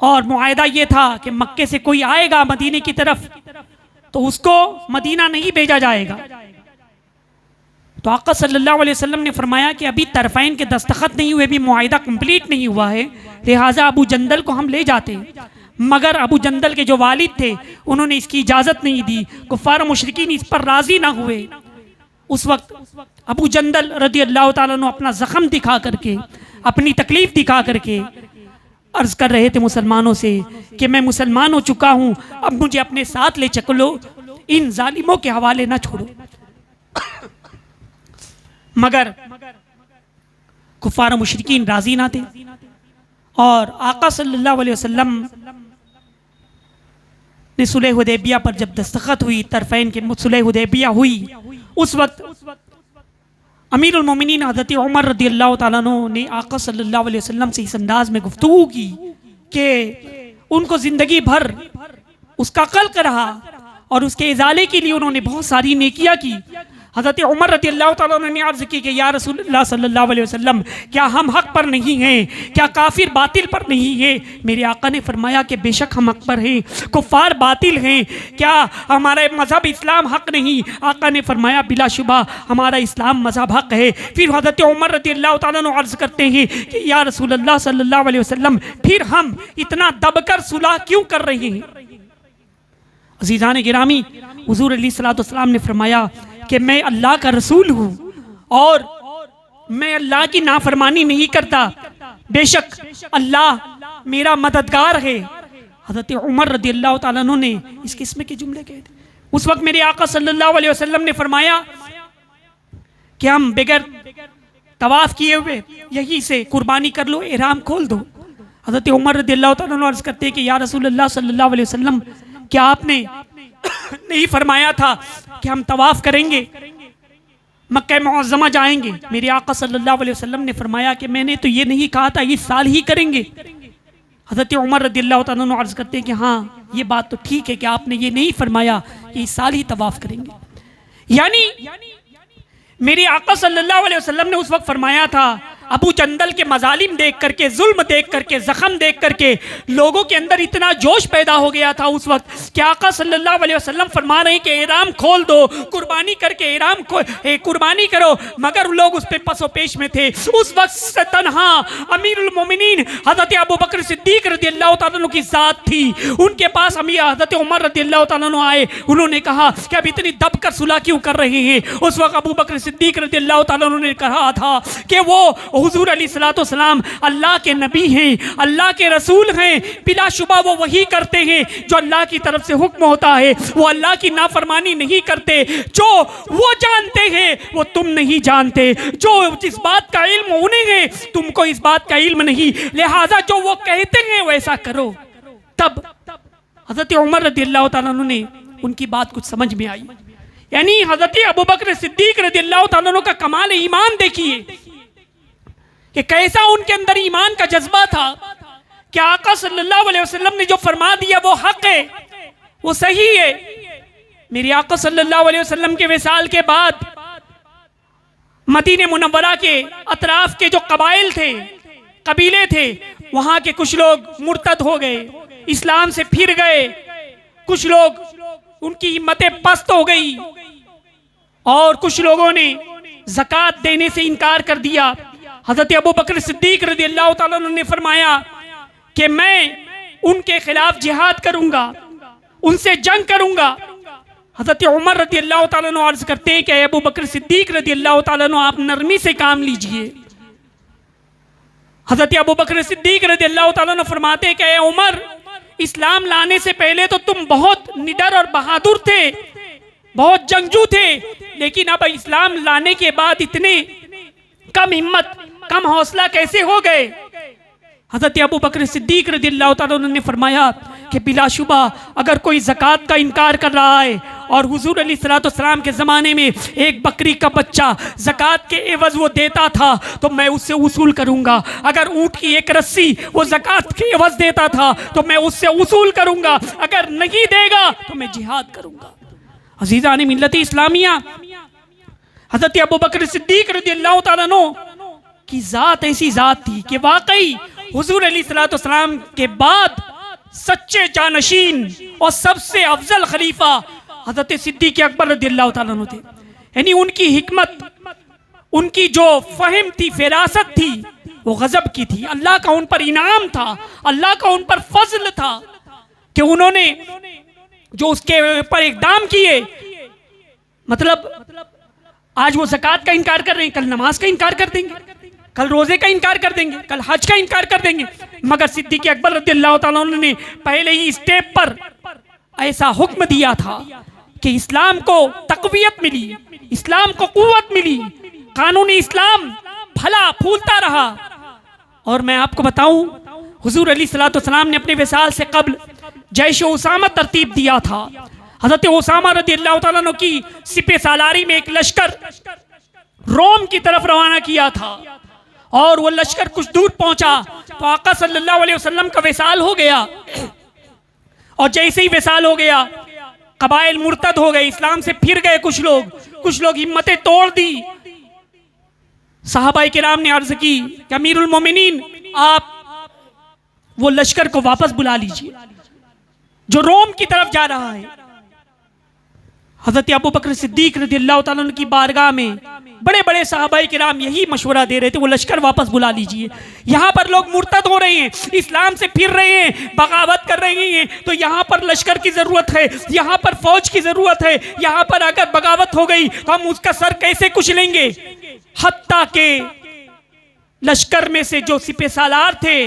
और मुआहिदा ये था कि मक्के से कोई आएगा मदीने की तरफ तो उसको मदीना नहीं भेजा जाएगा। तो आका सल्लल्लाहु अलैहि वसल्लम ने फरमाया कि अभी तरफैन के दस्तखत नहीं हुए, भी मुआहिदा कंप्लीट नहीं हुआ है, लिहाजा अबू जंदल को हम ले जाते। मगर अबू जंदल के जो वालिद थे उन्होंने इसकी इजाज़त नहीं दी, कुफ़ार मुशरिकीन इस पर राज़ी ना हुए। उस वक्त अबू जंदल रज़ियल्लाहु ताला अन्हु अपना ज़ख्म दिखा करके, अपनी तकलीफ़ दिखा करके अर्ज़ कर रहे थे मुसलमानों से कि मैं मुसलमान हो चुका हूँ, अब मुझे अपने साथ ले चलो, इन जालिमों के हवाले ना छोड़ो। मगर कुफ़ार मुशरिकीन राज़ी ना थे और आका सल्लल्लाहु अलैहि वसल्लम ने सुलह हुदैबिया पर जब दस्तखत हुई, तरफैन के सुलह हुदैबिया हुई, उस वक्त अमीरुल मोमिनीन हज़रत उमर रदियल्लाहु ताला अन्हु ने आका सल्लल्लाहु अलैहि वसल्लम से इस अंदाज में गुफ्तगू की कि उनको ज़िंदगी भर उसका कल्क रहा और उसके इजाले के लिए उन्होंने बहुत सारी नेकियां की। हज़रत उमर रदियल्लाहु ताला अन्हु ने अर्ज़ की कि या रसूलुल्लाह सल्लल्लाहु अलैहि वसल्लम, क्या हम हक पर नहीं हैं? क्या काफिर बातिल पर नहीं है? मेरे आका ने फरमाया कि बेशक हम हक पर हैं, कुफ़ार बातिल हैं। क्या हमारा मज़हब इस्लाम हक नहीं? आका ने फरमाया बिलाशुबा हमारा इस्लाम मज़हब हक है। फिर हज़रत उमर रदियल्लाहु ताला अन्हु अर्ज़ करते हैं कि या रसूलुल्लाह सल्लल्लाहु अलैहि वसल्लम, फिर हम इतना दबकर सुलह क्यों कर रहे हैं? अज़ीज़ान गिरामी, हुज़ूर अलैहिस्सलाम ने फरमाया कि मैं अल्लाह का रसूल हूँ और मैं अल्लाह की नाफरमानी नहीं करता, बेशक अल्लाह मेरा मददगार है। हज़रत उमर रदियल्लाहु ताला अन्हु ने इस किस्म के जुमले कहे थे। उस वक्त मेरे आका सल्लल्लाहु अलैहि वसल्लम ने फरमाया कि हम बगैर तवाफ किए हुए यहीं से कुर्बानी कर लो, एहराम खोल दो। हज़रत उमर रदियल्लाहु ताला अन्हु अर्ज़ करते कि या रसूलुल्लाह सल्लल्लाहु अलैहि वसल्लम, क्या आपने नहीं फरमाया था कि हम तवाफ करेंगे, मक्का मुअज़्ज़मा जाएंगे? मेरे आका सल्लल्लाहु अलैहि वसल्लम ने फरमाया कि मैंने तो ये नहीं कहा था, इस साल ही करेंगे। हज़रत उमर रदियल्लाहु ताला अन्हु अर्ज़ करते हैं कि हाँ, ये बात तो ठीक है कि आपने ये नहीं फरमाया कि इस साल ही तवाफ करेंगे। यानी मेरे आका सल्लल्लाहु अलैहि वसल्लम ने उस वक्त फरमाया था, अबू जंदल के मजालिम देख करके, जुल्म देख करके, जख्म देख करके लोगों के अंदर इतना जोश पैदा हो गया था उस वक्त कि आका सल्लल्लाहु अलैहि वसल्लम फरमा रहे हैं कि एहराम खोल दो, कुर्बानी करके एहराम कुर्बानी करो, मगर लोग उस पे पसो पेश में थे। उस वक्त तन्हा अमीरुल मोमिनीन हज़रत अबू बकर सिद्दीक रदियल्लाहु ताला अन्हु की ज़ात थी। उनके पास हज़रत उमर रदियल्लाहु ताला अन्हु आए, उन्होंने कहा कि अब इतनी दबकर सुलह क्यों कर रहे हैं? उस वक्त अबू बकर सिद्दीक रदियल्लाहु ताला अन्हु ने कहा था कि वो हुजूर अलैहिस्सलाम अल्लाह के नबी हैं, अल्लाह के रसूल हैं, बिलाशुबा वो वही करते हैं जो अल्लाह की तरफ से हुक्म होता है, वो अल्लाह की नाफरमानी नहीं करते। जो वो जानते हैं वो तुम नहीं जानते, जो जिस बात का इल्म उन्हें है तुमको इस बात का इल्म नहीं, लिहाजा जो वो कहते हैं वैसा करो। तब हज़रत उमर रदियल्लाहु ताला अन्हु ने उनकी बात कुछ समझ में आई। यानी हज़रत अबू बकर सिद्दीक रदियल्लाहु ताला अन्हु का कमाल ईमान देखिए कि कैसा उनके अंदर ईमान का जज्बा था कि आका सल्लल्लाहु अलैहि वसल्लम ने जो फरमा दिया वो हक है, वो सही है। मेरे आका सल्लल्लाहु अलैहि वसल्लम के विसाल के बाद मदीने मुनव्वरा के अतराफ के जो कबाइल थे, कबीले थे, वहां के कुछ लोग मुर्तद हो गए, इस्लाम से फिर गए, कुछ लोग उनकी हिम्मतें पस्त हो गई और कुछ लोगों ने ज़कात देने से इनकार कर दिया। हज़रत अबू बकर सिद्दीक रदियल्लाहु ताला अन्हु ने फरमाया कि मैं उनके खिलाफ जिहाद करूंगा, उनसे जंग करूंगा। हज़रत उमर रदियल्लाहु ताला अन्हु अर्ज़ करते हैं कि अबू बकर सिद्दीक रदियल्लाहु ताला अन्हु आप नरमी से काम लीजिए। हज़रत अबू बकर सिद्दीक रदियल्लाहु ताला अन्हु फरमाते हैं कि उमर, इस्लाम लाने से पहले तो तुम बहुत निडर और बहादुर थे, बहुत जंगजू थे, लेकिन अब इस्लाम लाने के बाद इतने कम हिम्मत, कम हौसला कैसे हो गए? हज़रत अबू बकर सिद्दीक रदियल्लाहु ताला अन्हु ने फरमाया कि बिलाशुबा अगर कोई ज़कात का इनकार कर रहा है और हुजूर अलैहिस्सलाम के ज़माने में एक बकरी का बच्चा ज़कात के एवज़ वो देता था तो मैं उससे वसूल करूँगा। अगर ऊँट की एक रस्सी वो ज़कात के एवज़ देता था तो मैं उससे वसूल करूँगा। अगर नहीं देगा तो मैं जिहाद करूँगा। अज़ीज़ान मिल्लत इस्लामिया, हज़रत अबू बकर सिद्दीक रदियल्लाहु ताला अन्हु की ज़ात ऐसी ज़ात थी कि वाकई हुजूर अलैहिस्सलाम के बाद सच्चे जानशीन और सबसे अफजल खलीफा हज़रत सिद्दीक अकबर रदियल्लाहु ताला अन्हु थे। यानी उनकी हिकमत, उनकी जो फहम थी, फिरासत थी, वो गजब की थी। अल्लाह का उन पर इनाम था, अल्लाह का उन पर फजल था कि उन्होंने जो उसके ऊपर इक़दाम किए, मतलब आज वो ज़कात का इनकार कर रहे हैं, कल नमाज का इनकार कर देंगे, कल रोजे का इनकार कर देंगे, कल हज का इनकार कर देंगे। मगर सिद्दीक अकबर रदियल्लाहु ताला अन्हु ने पहले ही स्टेप पर ऐसा हुक्म दिया था कि इस्लाम को तक़वियत मिली, इस्लाम को कुव्वत मिली, कानूनी इस्लाम फला फूलता रहा। और मैं आपको बताऊं, हुजूर अलैहिस्सलाम ने अपने विसाल से कब्ल जैश उसामा तरतीब दिया था। हज़रत उसामा रदियल्लाहु ताला अन्हु की सिपे सालारी में एक लश्कर रोम की तरफ रवाना किया था और वो लश्कर कुछ दूर पहुंचा तो आका सल्लल्लाहु अलैहि वसल्लम का विसाल हो गया। और जैसे ही विसाल हो गया कबाइल मुर्तद हो गए, इस्लाम से फिर गए कुछ लोग हिम्मतें तोड़ दी। सहाबाए किराम ने अर्ज की कि अमीरुल मोमिनीन आप वो लश्कर को वापस बुला लीजिए जो रोम की तरफ जा रहा है। हजरत अबू बकर सिद्दीक रज़ियल्लाहु ताला अन्हु की बारगाह में बड़े बड़े सहाबाए किराम यही मशवरा दे रहे थे, वो लश्कर वापस बुला लीजिए। यहाँ पर लोग मुर्तद हो रहे हैं, इस्लाम से फिर रहे हैं, बगावत कर रहे हैं, तो यहाँ पर लश्कर की जरूरत है, यहाँ पर फौज की जरूरत है। यहाँ पर अगर बगावत हो गई तो हम उसका सर कैसे कुचलेंगे। हत्ता के लश्कर में से जो सिपह सालार थे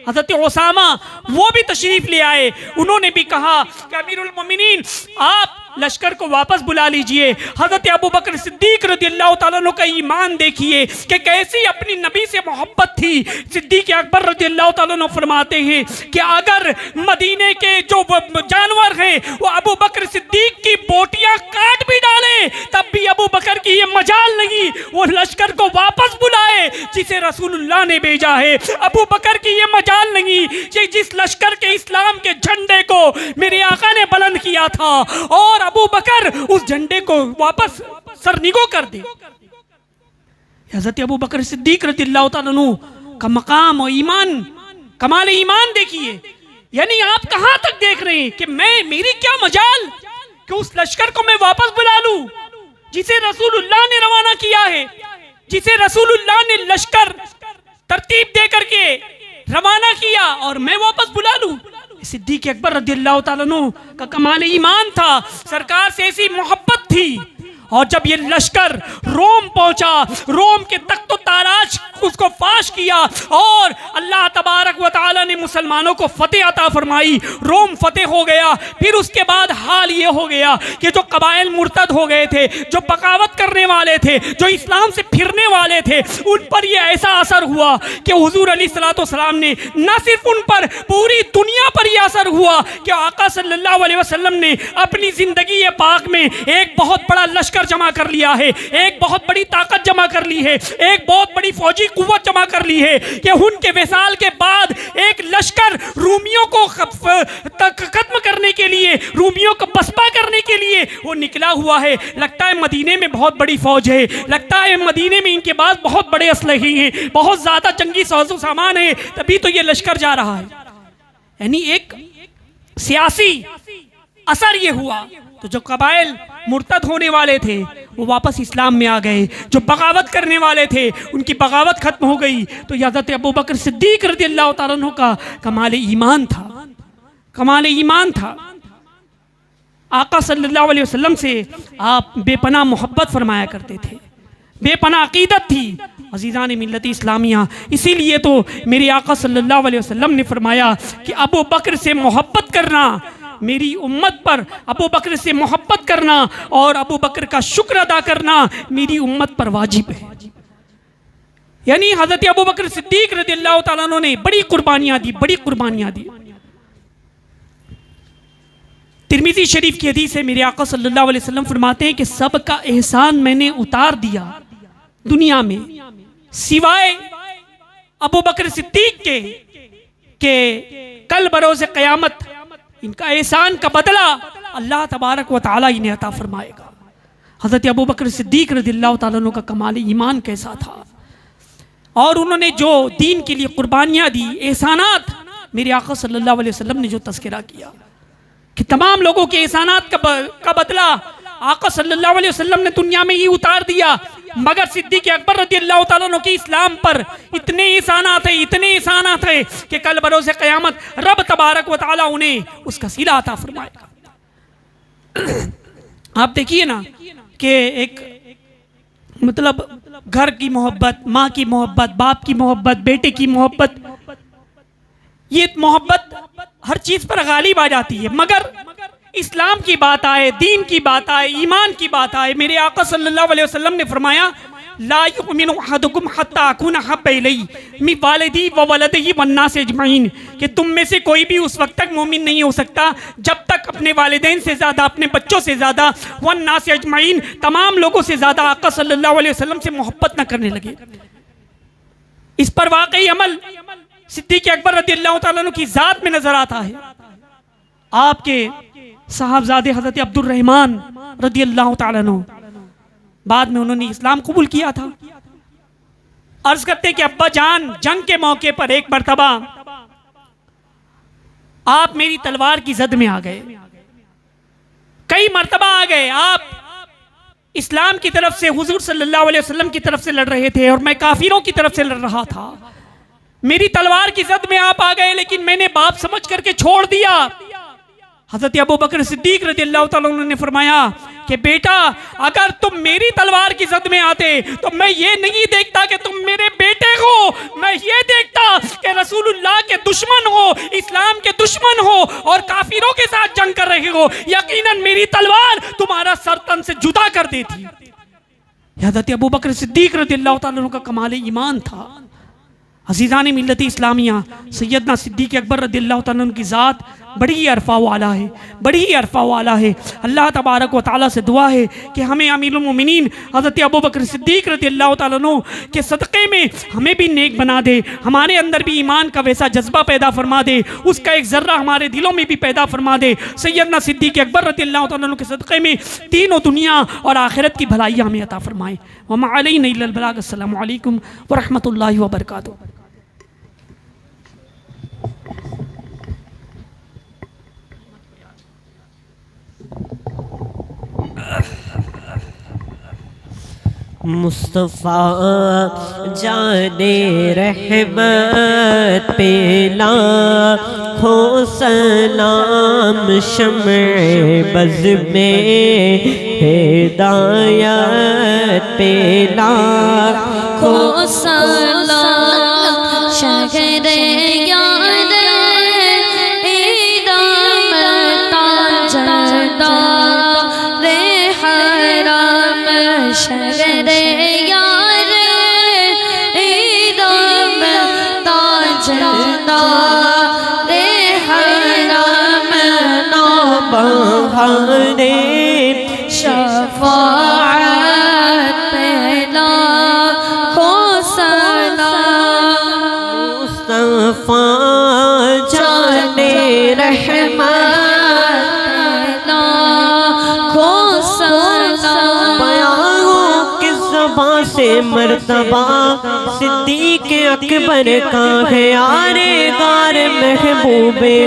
हजरत उसामा वो भी तशरीफ ले आए। उन्होंने भी कहा कि अमीरुल मोमिनीन आप लश्कर को वापस बुला लीजिए। हजरत अबू बकर सिद्दीक रज़ियल्लाहु ताला अन्हु का ईमान देखिए कि कैसी अपनी नबी से मोहब्बत थी। सिद्दीक अकबर रज़ियल्लाहु ताला अन्हु फरमाते हैं कि अगर मदीने के जो जानवर हैं वो अबू बकर सिद्दीक की बोटियां काट भी डाले तब भी अबू बकर की ये मजाल नहीं वो लश्कर को वापस बुलाए जिसे रसूलुल्लाह ने भेजा है। अबू बकर की ये मजाल नहीं कि जिस लश्कर के इस्लाम के झंडे को मेरे आका ने बुलंद किया था और अबू बकर उस झंडे को वापस सरनिगो कर दे। हज़रत अबू बकर सिद्दीक रज़ियल्लाहु ताला अन्हु का मकाम और ईमान, कमाल ईमान देखिए। यानी आप कहां तक देख रहे हैं कि मेरी क्या मजाल कि उस लश्कर को मैं वापस बुला लूं जिसे रसूलुल्लाह ने रवाना किया है, जिसे रसूलुल्लाह ने लश्कर तरतीब दे करके रवाना किया और मैं वापस बुला लूं। सिद्दीक अकबर रज़ियल्लाहु ताला अन्हु का कमाल ईमान था, सरकार से ऐसी मोहब्बत थी। और जब ये लश्कर रोम पहुंचा, रोम के तख्त ताराज उसको फाश किया और अल्लाह तबारक व तआला ने मुसलमानों को फतेह अता फरमाई, रोम फतेह हो गया। फिर उसके बाद हाल ये हो गया कि जो कबाइल मुर्तद हो गए थे, जो बगावत करने वाले थे, जो इस्लाम से फिरने वाले थे, उन पर यह ऐसा असर हुआ कि हुजूर अलैहिस्सलाम ने न सिर्फ उन पर पूरी दुनिया पर यह असर हुआ कि आका सल्लल्लाहु अलैहि वसल्लम ने अपनी जिंदगी पाक में एक बहुत बड़ा लश्कर जमा कर लिया है, एक बहुत बड़ी ताकत जमा कर ली है, एक बहुत बड़ी फौजी कुव्वत जमा कर ली है कि उनके विसाल के बाद एक लश्कर रूमियों को खत्म करने के लिए, रूमियों को बसपा करने के लिए वो निकला हुआ है। लगता है मदीने में बहुत बड़ी फौज है, लगता है मदीने में इनके पास बहुत बड़े असलहे हैं, बहुत ज्यादा जंगी साजो सामान है, तभी तो ये लश्कर जा रहा है। यानी एक सियासी असर ये हुआ तो जो कबाइल मुर्तद होने वाले थे वो वापस इस्लाम में आ गए, जो बगावत करने वाले थे उनकी बगावत खत्म हो गई। तो हज़रत अबू बकर सिद्दीक रज़ियल्लाहु ताला अन्हु का कमाल ईमान था, कमाल ईमान था। आका सल्लल्लाहु अलैहि वसल्लम से आप बेपनाह मोहब्बत फरमाया करते थे, बेपनाह अकीदत थी अज़ीज़ान मिल्लत इस्लामिया। इसीलिए तो मेरे आका सल्लल्लाहु अलैहि वसल्लम ने फरमाया कि अबू बकर से मोहब्बत करना मेरी उम्मत पर, अबू बकर से मोहब्बत करना और अबू बकर का शुक्र अदा करना मेरी उम्मत पर वाजिब है। यानी हज़रत अबू बकर सिद्दीक रज़ियल्लाहु ताला अन्हु ने बड़ी कुर्बानियां दी, बड़ी कुर्बानियां दी। तिरमिज़ी शरीफ की हदीस है, मेरे आका सल्लल्लाहु अलैहि वसल्लम फरमाते हैं कि सबका एहसान मैंने उतार दिया दुनिया में सिवाय अबू बकर सिद्दीक के कल बरोज़े क़यामत इनका एहसान का बदला अल्लाह तबारक व तआला इन्हें अता फरमाएगा। हज़रत अबू बकर सिद्दीक रज़ियल्लाहु ताला अन्हु का कमाल ईमान कैसा था और उन्होंने जो दीन के लिए कुर्बानियाँ दी, एहसानात, मेरे आका सल्लल्लाहु अलैहि वसल्लम ने जो तज़किरा किया कि तमाम लोगों के एहसानात का बदला आका सल्लल्लाहु अलैहि वसल्लम ने दुनिया में ही उतार दिया, मगर सिद्दीक अकबर रज़ियल्लाहु ताला अन्हु की इस्लाम पर इतने एहसानात है, इतने एहसानात है कि कल बरोज़े क़यामत रब तबारक व तआला उन्हें उसका सिला अता फरमाएगा। आप देखिए ना कि एक मतलब घर की मोहब्बत, माँ की मोहब्बत, बाप की मोहब्बत, बेटे की मोहब्बत, ये मोहब्बत हर चीज पर गालिब आ जाती है, मगर इस्लाम की बात आए, दीन की बात आए, ईमान की बात आए, मेरे आका सल्लल्लाहु अलैहि वसल्लम ने फरमाया ला युमिनु अहदुकुम हत्ता अकूना हब्बा इलैहि मिन वालिदी व वलदिही वन्नास अजमईन, कि तुम में से कोई भी उस वक्त तक मोमिन नहीं हो सकता जब तक अपने वालिदैन से ज़्यादा, अपने बच्चों से ज़्यादा, वन्नास अजमईन, तमाम लोगों से ज़्यादा आका सल्लल्लाहु अलैहि वसल्लम से मोहब्बत न करने लगे। इस पर वाकई अमल सिद्दीक़ अकबर रज़ियल्लाहु ताला अन्हु की ज़ात में नजर आता है। आपके साहबजादे हज़रत अब्दुर रहमान रज़ियल्लाहु ताला अन्हु, बाद में उन्होंने इस्लाम कबूल किया था। अर्ज करते कि अब्बा जान, जंग के मौके पर एक मर्तबा आप मेरी तलवार की जद में आ गए, कई मर्तबा आ गए। आप इस्लाम की तरफ से, हुजूर सल्लल्लाहु अलैहि वसल्लम की तरफ से लड़ रहे थे और मैं काफिरों की तरफ से लड़ रहा था। मेरी तलवार की जद में आप आ गए, लेकिन मैंने बाप समझ करके छोड़ दिया। हज़रत अबू बकर सिद्दीक रज़ियल्लाहु ताला अन्हु ने फरमाया कि बेटा, अगर तुम मेरी तलवार की जद में आते तो मैं ये नहीं देखता कि तुम मेरे बेटे हो, मैं ये देखता कि रसूलुल्लाह के दुश्मन हो, इस्लाम के दुश्मन हो और काफिरों के साथ जंग कर रहे हो। यकीनन मेरी तलवार तुम्हारा सर तन से जुदा कर देती। हज़रत अबू बकर सिद्दीक रज़ियल्लाहु ताला अन्हु का कमाल ईमान था। अज़ीज़ान मिल्लत इस्लामिया, सैयदना सिद्दीक़ अकबर रज़ियल्लाहु ताला अन्हु की ज़ात बड़ी ही अरफ़ा वाला है, बड़ी ही अरफ़ा वाला है। अल्लाह तबारक व तआला से दुआ है कि हमें अमीरुल मोमिनीन हज़रत अबू बकर सिद्दीक़ रज़ियल्लाहु ताला अन्हु के सदक़े में हमें भी नेक बना दे, हमारे अंदर भी ईमान का वैसा जज्बा पैदा फरमा दे, उसका एक ज़र्रा हमारे दिलों में भी पैदा फरमा दे। सैयदना सिद्दीक़ अकबर रज़ियल्लाहु ताला अन्हु के सदक़े में तीनों दुनिया और आखिरत की भलाई हमें अता फरमाए। व मा अलैना इल्लल बलाग। अस्सलामु अलैकुम व रहमतुल्लाहि व बरकातुहू। मुस्तफ़ा जाने रहमत पे लाखों सलाम, शम्ए बज़ में हिदायत पे लाखों सलाम, शहरे यार ईदम ताजदा रे हराम, शहरे यार ईदम ताजदा रे हराम, ना बहाने शफाअत पे लाखों सलाम। मुस्तफ़ा जाने रहमत लाखों सलाम। बयानों की ज़बान से मर्तबा सिद्दीक़ अकबर का है यारे गार, महबूबे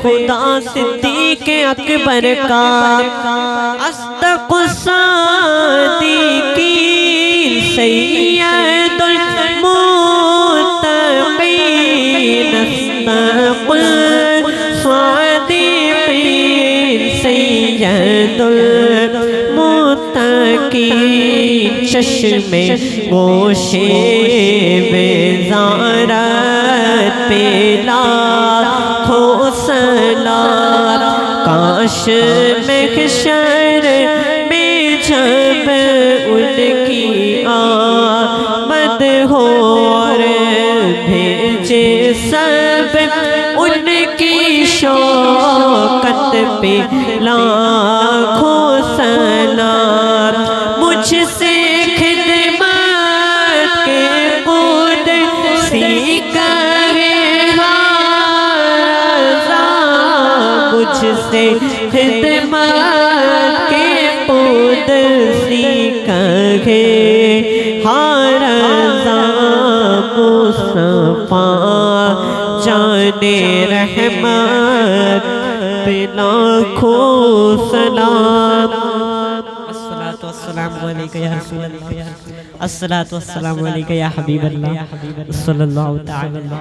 खुदा सिद्दीक़ अकबर का अस्दक़ सादिक़ीन, सैयदुल मुत्तक़ीन, अस्दक़ सादिक़ीन, सैयदुल मुत्तक़ीन, चश्मे गोशे बेज़ारत पे लाखों सलाम, काश महशर में जब उनकी आमद हो और भेजे सब उनकी शौकत पे लाखों सलाम। मुझसे खिदमत के खुद सीखा है हाज़ा, मुझसे खिदमत के खुद सीखा है हाज़ा। मुस्तफ़ा जाने रहमत पे लाखों सलाम। अस्सलातु वस्सलामु अलैका या रसूल अल्लाह, अस्सलातु वस्सलामु अलैका या हबीब अल्लाह, सल्लल्लाहु तआला।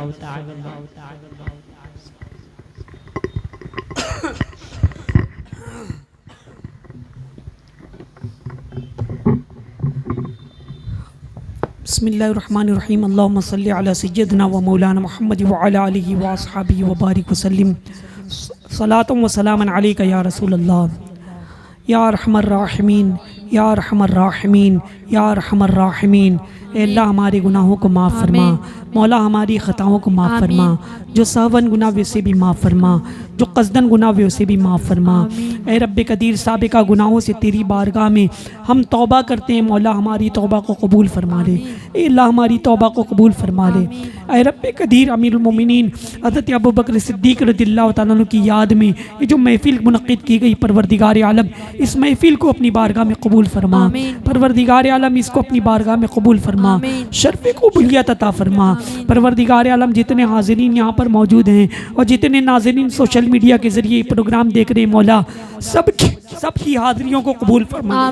बिस्मिल्लाहिर्रहमानिर्रहीम। अल्लाहुम्मा सल्लि अला सय्यदिना व मौलाना मुहम्मद व अला आलिहि व अस्हाबिहि व बारिक वसल्लिम। सलातुम व सलामन अलैका या रसूल अल्लाह, या रहमर राहिमीन, या अरहमर राहिमीन, या अरहमर राहिमीन। ए अल्लाह हमारे गुनाहों को माफ़ फरमा, मौला हमारी ख़ताओं को माफ़ फरमा, जो सहवन गुनाह वे उसे भी माफ़ फरमा, जो कस्दन गुनाह वे उसे भी माफ़ फरमा। ए रब्बे कदीर साबिका गुनाहों से तेरी बारगाह में हम तौबा करते हैं, मौला हमारी तौबा को कबूल फरमा ले। ए अल्लाह हमारी तौबा को कबूल फरमा ले। ए रब्बे कदीर अमीरुल मोमिनीन हज़रत अबू बकर सिद्दीक़ रज़ियल्लाहु तआला अन्हु की याद में ये जो महफ़िल मुनक़्क़िद की गई, परवरदिगार आलम इस महफ़िल को अपनी बारगाह में कबूल फरमा। परवरदिगार आलम इसको अपनी बारगाह में कबूल फरमा, शर्फ़ क़बूलियत अता फरमा। परवरदिगार आलम जितने हाज़िरीन यहाँ पर मौजूद हैं और जितने नाज़रीन सोशल मीडिया के ज़रिए प्रोग्राम देख रहे हैं, मौला सबकी हाज़िरियों को कबूल फरमा,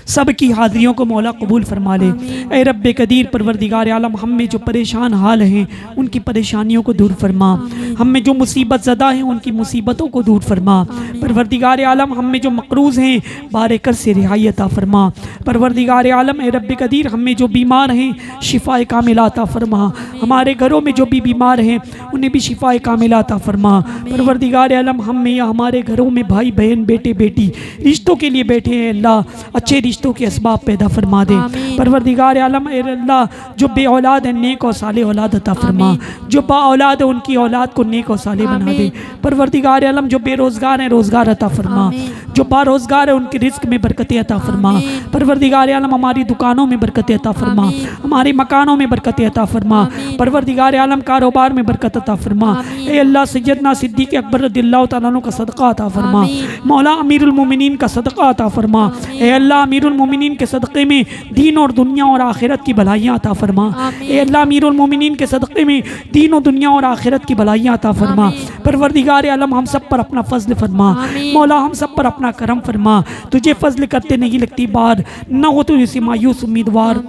सब की हाज़िरियों को मौला कबूल फरमा ले। ए रब्बे कदीर परवरदिगार आलम हम में जो परेशान हाल हैं उनकी परेशानियों को दूर फरमा, हम में जो मुसीबत ज़दा हैं उनकी मुसीबतों को दूर फरमा। परवरदिगार आलम हम में जो मकरूज़ हैं बारकर से रिहाई अता फरमा। परवरदिगार आलम ए रब्बे कदीर हम में जो बीमार हैं शिफ़ाए कामिला अता फरमा, हमारे घरों में जो भी बीमार हैं उन्हें भी शिफ़ाए कामिला अता फरमा। परवरदिगार आलम हम में या हमारे घरों में भाई बहन बेटे बेटी रिश्तों के लिए बैठे हैं, अल्लाह अच्छे रिश्तों के असबाब पैदा फरमा दे। परवरदिगार आलम ए अल्लाह जो बे औलाद है नेक और साले औलाद अता फरमा, जो बा औलाद है उनकी औलाद को नेक और साले बना दे। परवरदिगार आलम जो बेरोज़गार हैं रोज़गार अता फरमा, जो बारोज़गार है उनके रिज़्क़ में बरकतें अता फरमा। परवरदिगार आलम हमारी दुकानों में बरकतें अता फरमा, हमारे मकानों में बरकतें अता फरमा। परवरदिगार आलम कारोबार में बरकत अता फरमा। ए अल्लाह सैयदना सिद्दीक़ अकबर रज़ियल्लाहु तआला अन्हु का सदका अता फरमा, मौला अमीरुल मोमिनीन का सदका अता फरमा। ए अल्लाह अमीरुल मोमिनीन के सदक़े में दीन और दुनिया और आखिरत की भलाइयाँ अता फरमा। ए अल्लाह अमीरुल मोमिनीन के सदक़े में दीन और दुनिया और आखिरत की भलाइयाँ अता फरमा। परवरदिगार आलम हम सब पर अपना फजल फरमा, मौला हम सब पर अपना करम फरमा। तुझे फजल करते नहीं लगती बार, न हो तो इसी मायूस उम्मीदवार।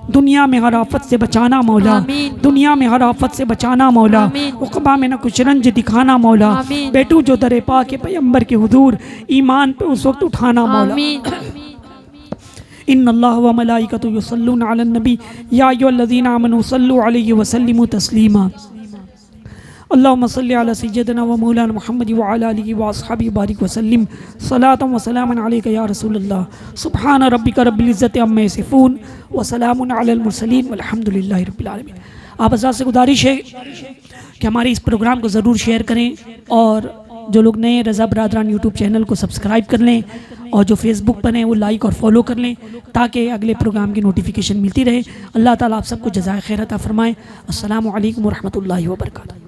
दुनिया में हर आफत से बचाना मौला, दुनिया में हर आफत से बचाना मौला, उक़बा में न कुछ रंज दिखाना मौला। बैठू जो दरे पाक के पैगंबर के हुजूर ईमान पे उस वक्त उठाना मौला। इन्नल्लाह व मलाइकतुहु युसल्लूना अलन नबी या अय्युहल्लज़ीना आमनू सल्लु अलैहि व सल्लिमू तस्लीमा। अल्लाहुम्मा सल्लि अला सय्यिदिना व मौलाना मुहम्मद व अला आलिहि व अस्हाबिहि बारिक व सल्लिम सलातन व सलामन अलैका या रसूलल्लाह। सुब्हान रब्बिका रब्बिल इज़्ज़ति अम्मा यसिफून व सलामुन अलल मुरसलीन वल्हम्दुलिल्लाहि रब्बिल आलमीन। आप हज़रात से गुजारिश है कि हमारे इस प्रोग्राम को ज़रूर शेयर करें और जो लोग नए रज़ा बरादरान यूट्यूब चैनल को सब्सक्राइब कर लें और जो फेसबुक पर हैं वो लाइक और फॉलो कर लें ताकि अगले प्रोग्राम की नोटिफिकेशन मिलती रहे। अल्लाह ताला आप सबको जज़ाए खैर अता फरमाए। अस्सलामु अलैकुम व रहमतुल्लाहि व बरकातहू।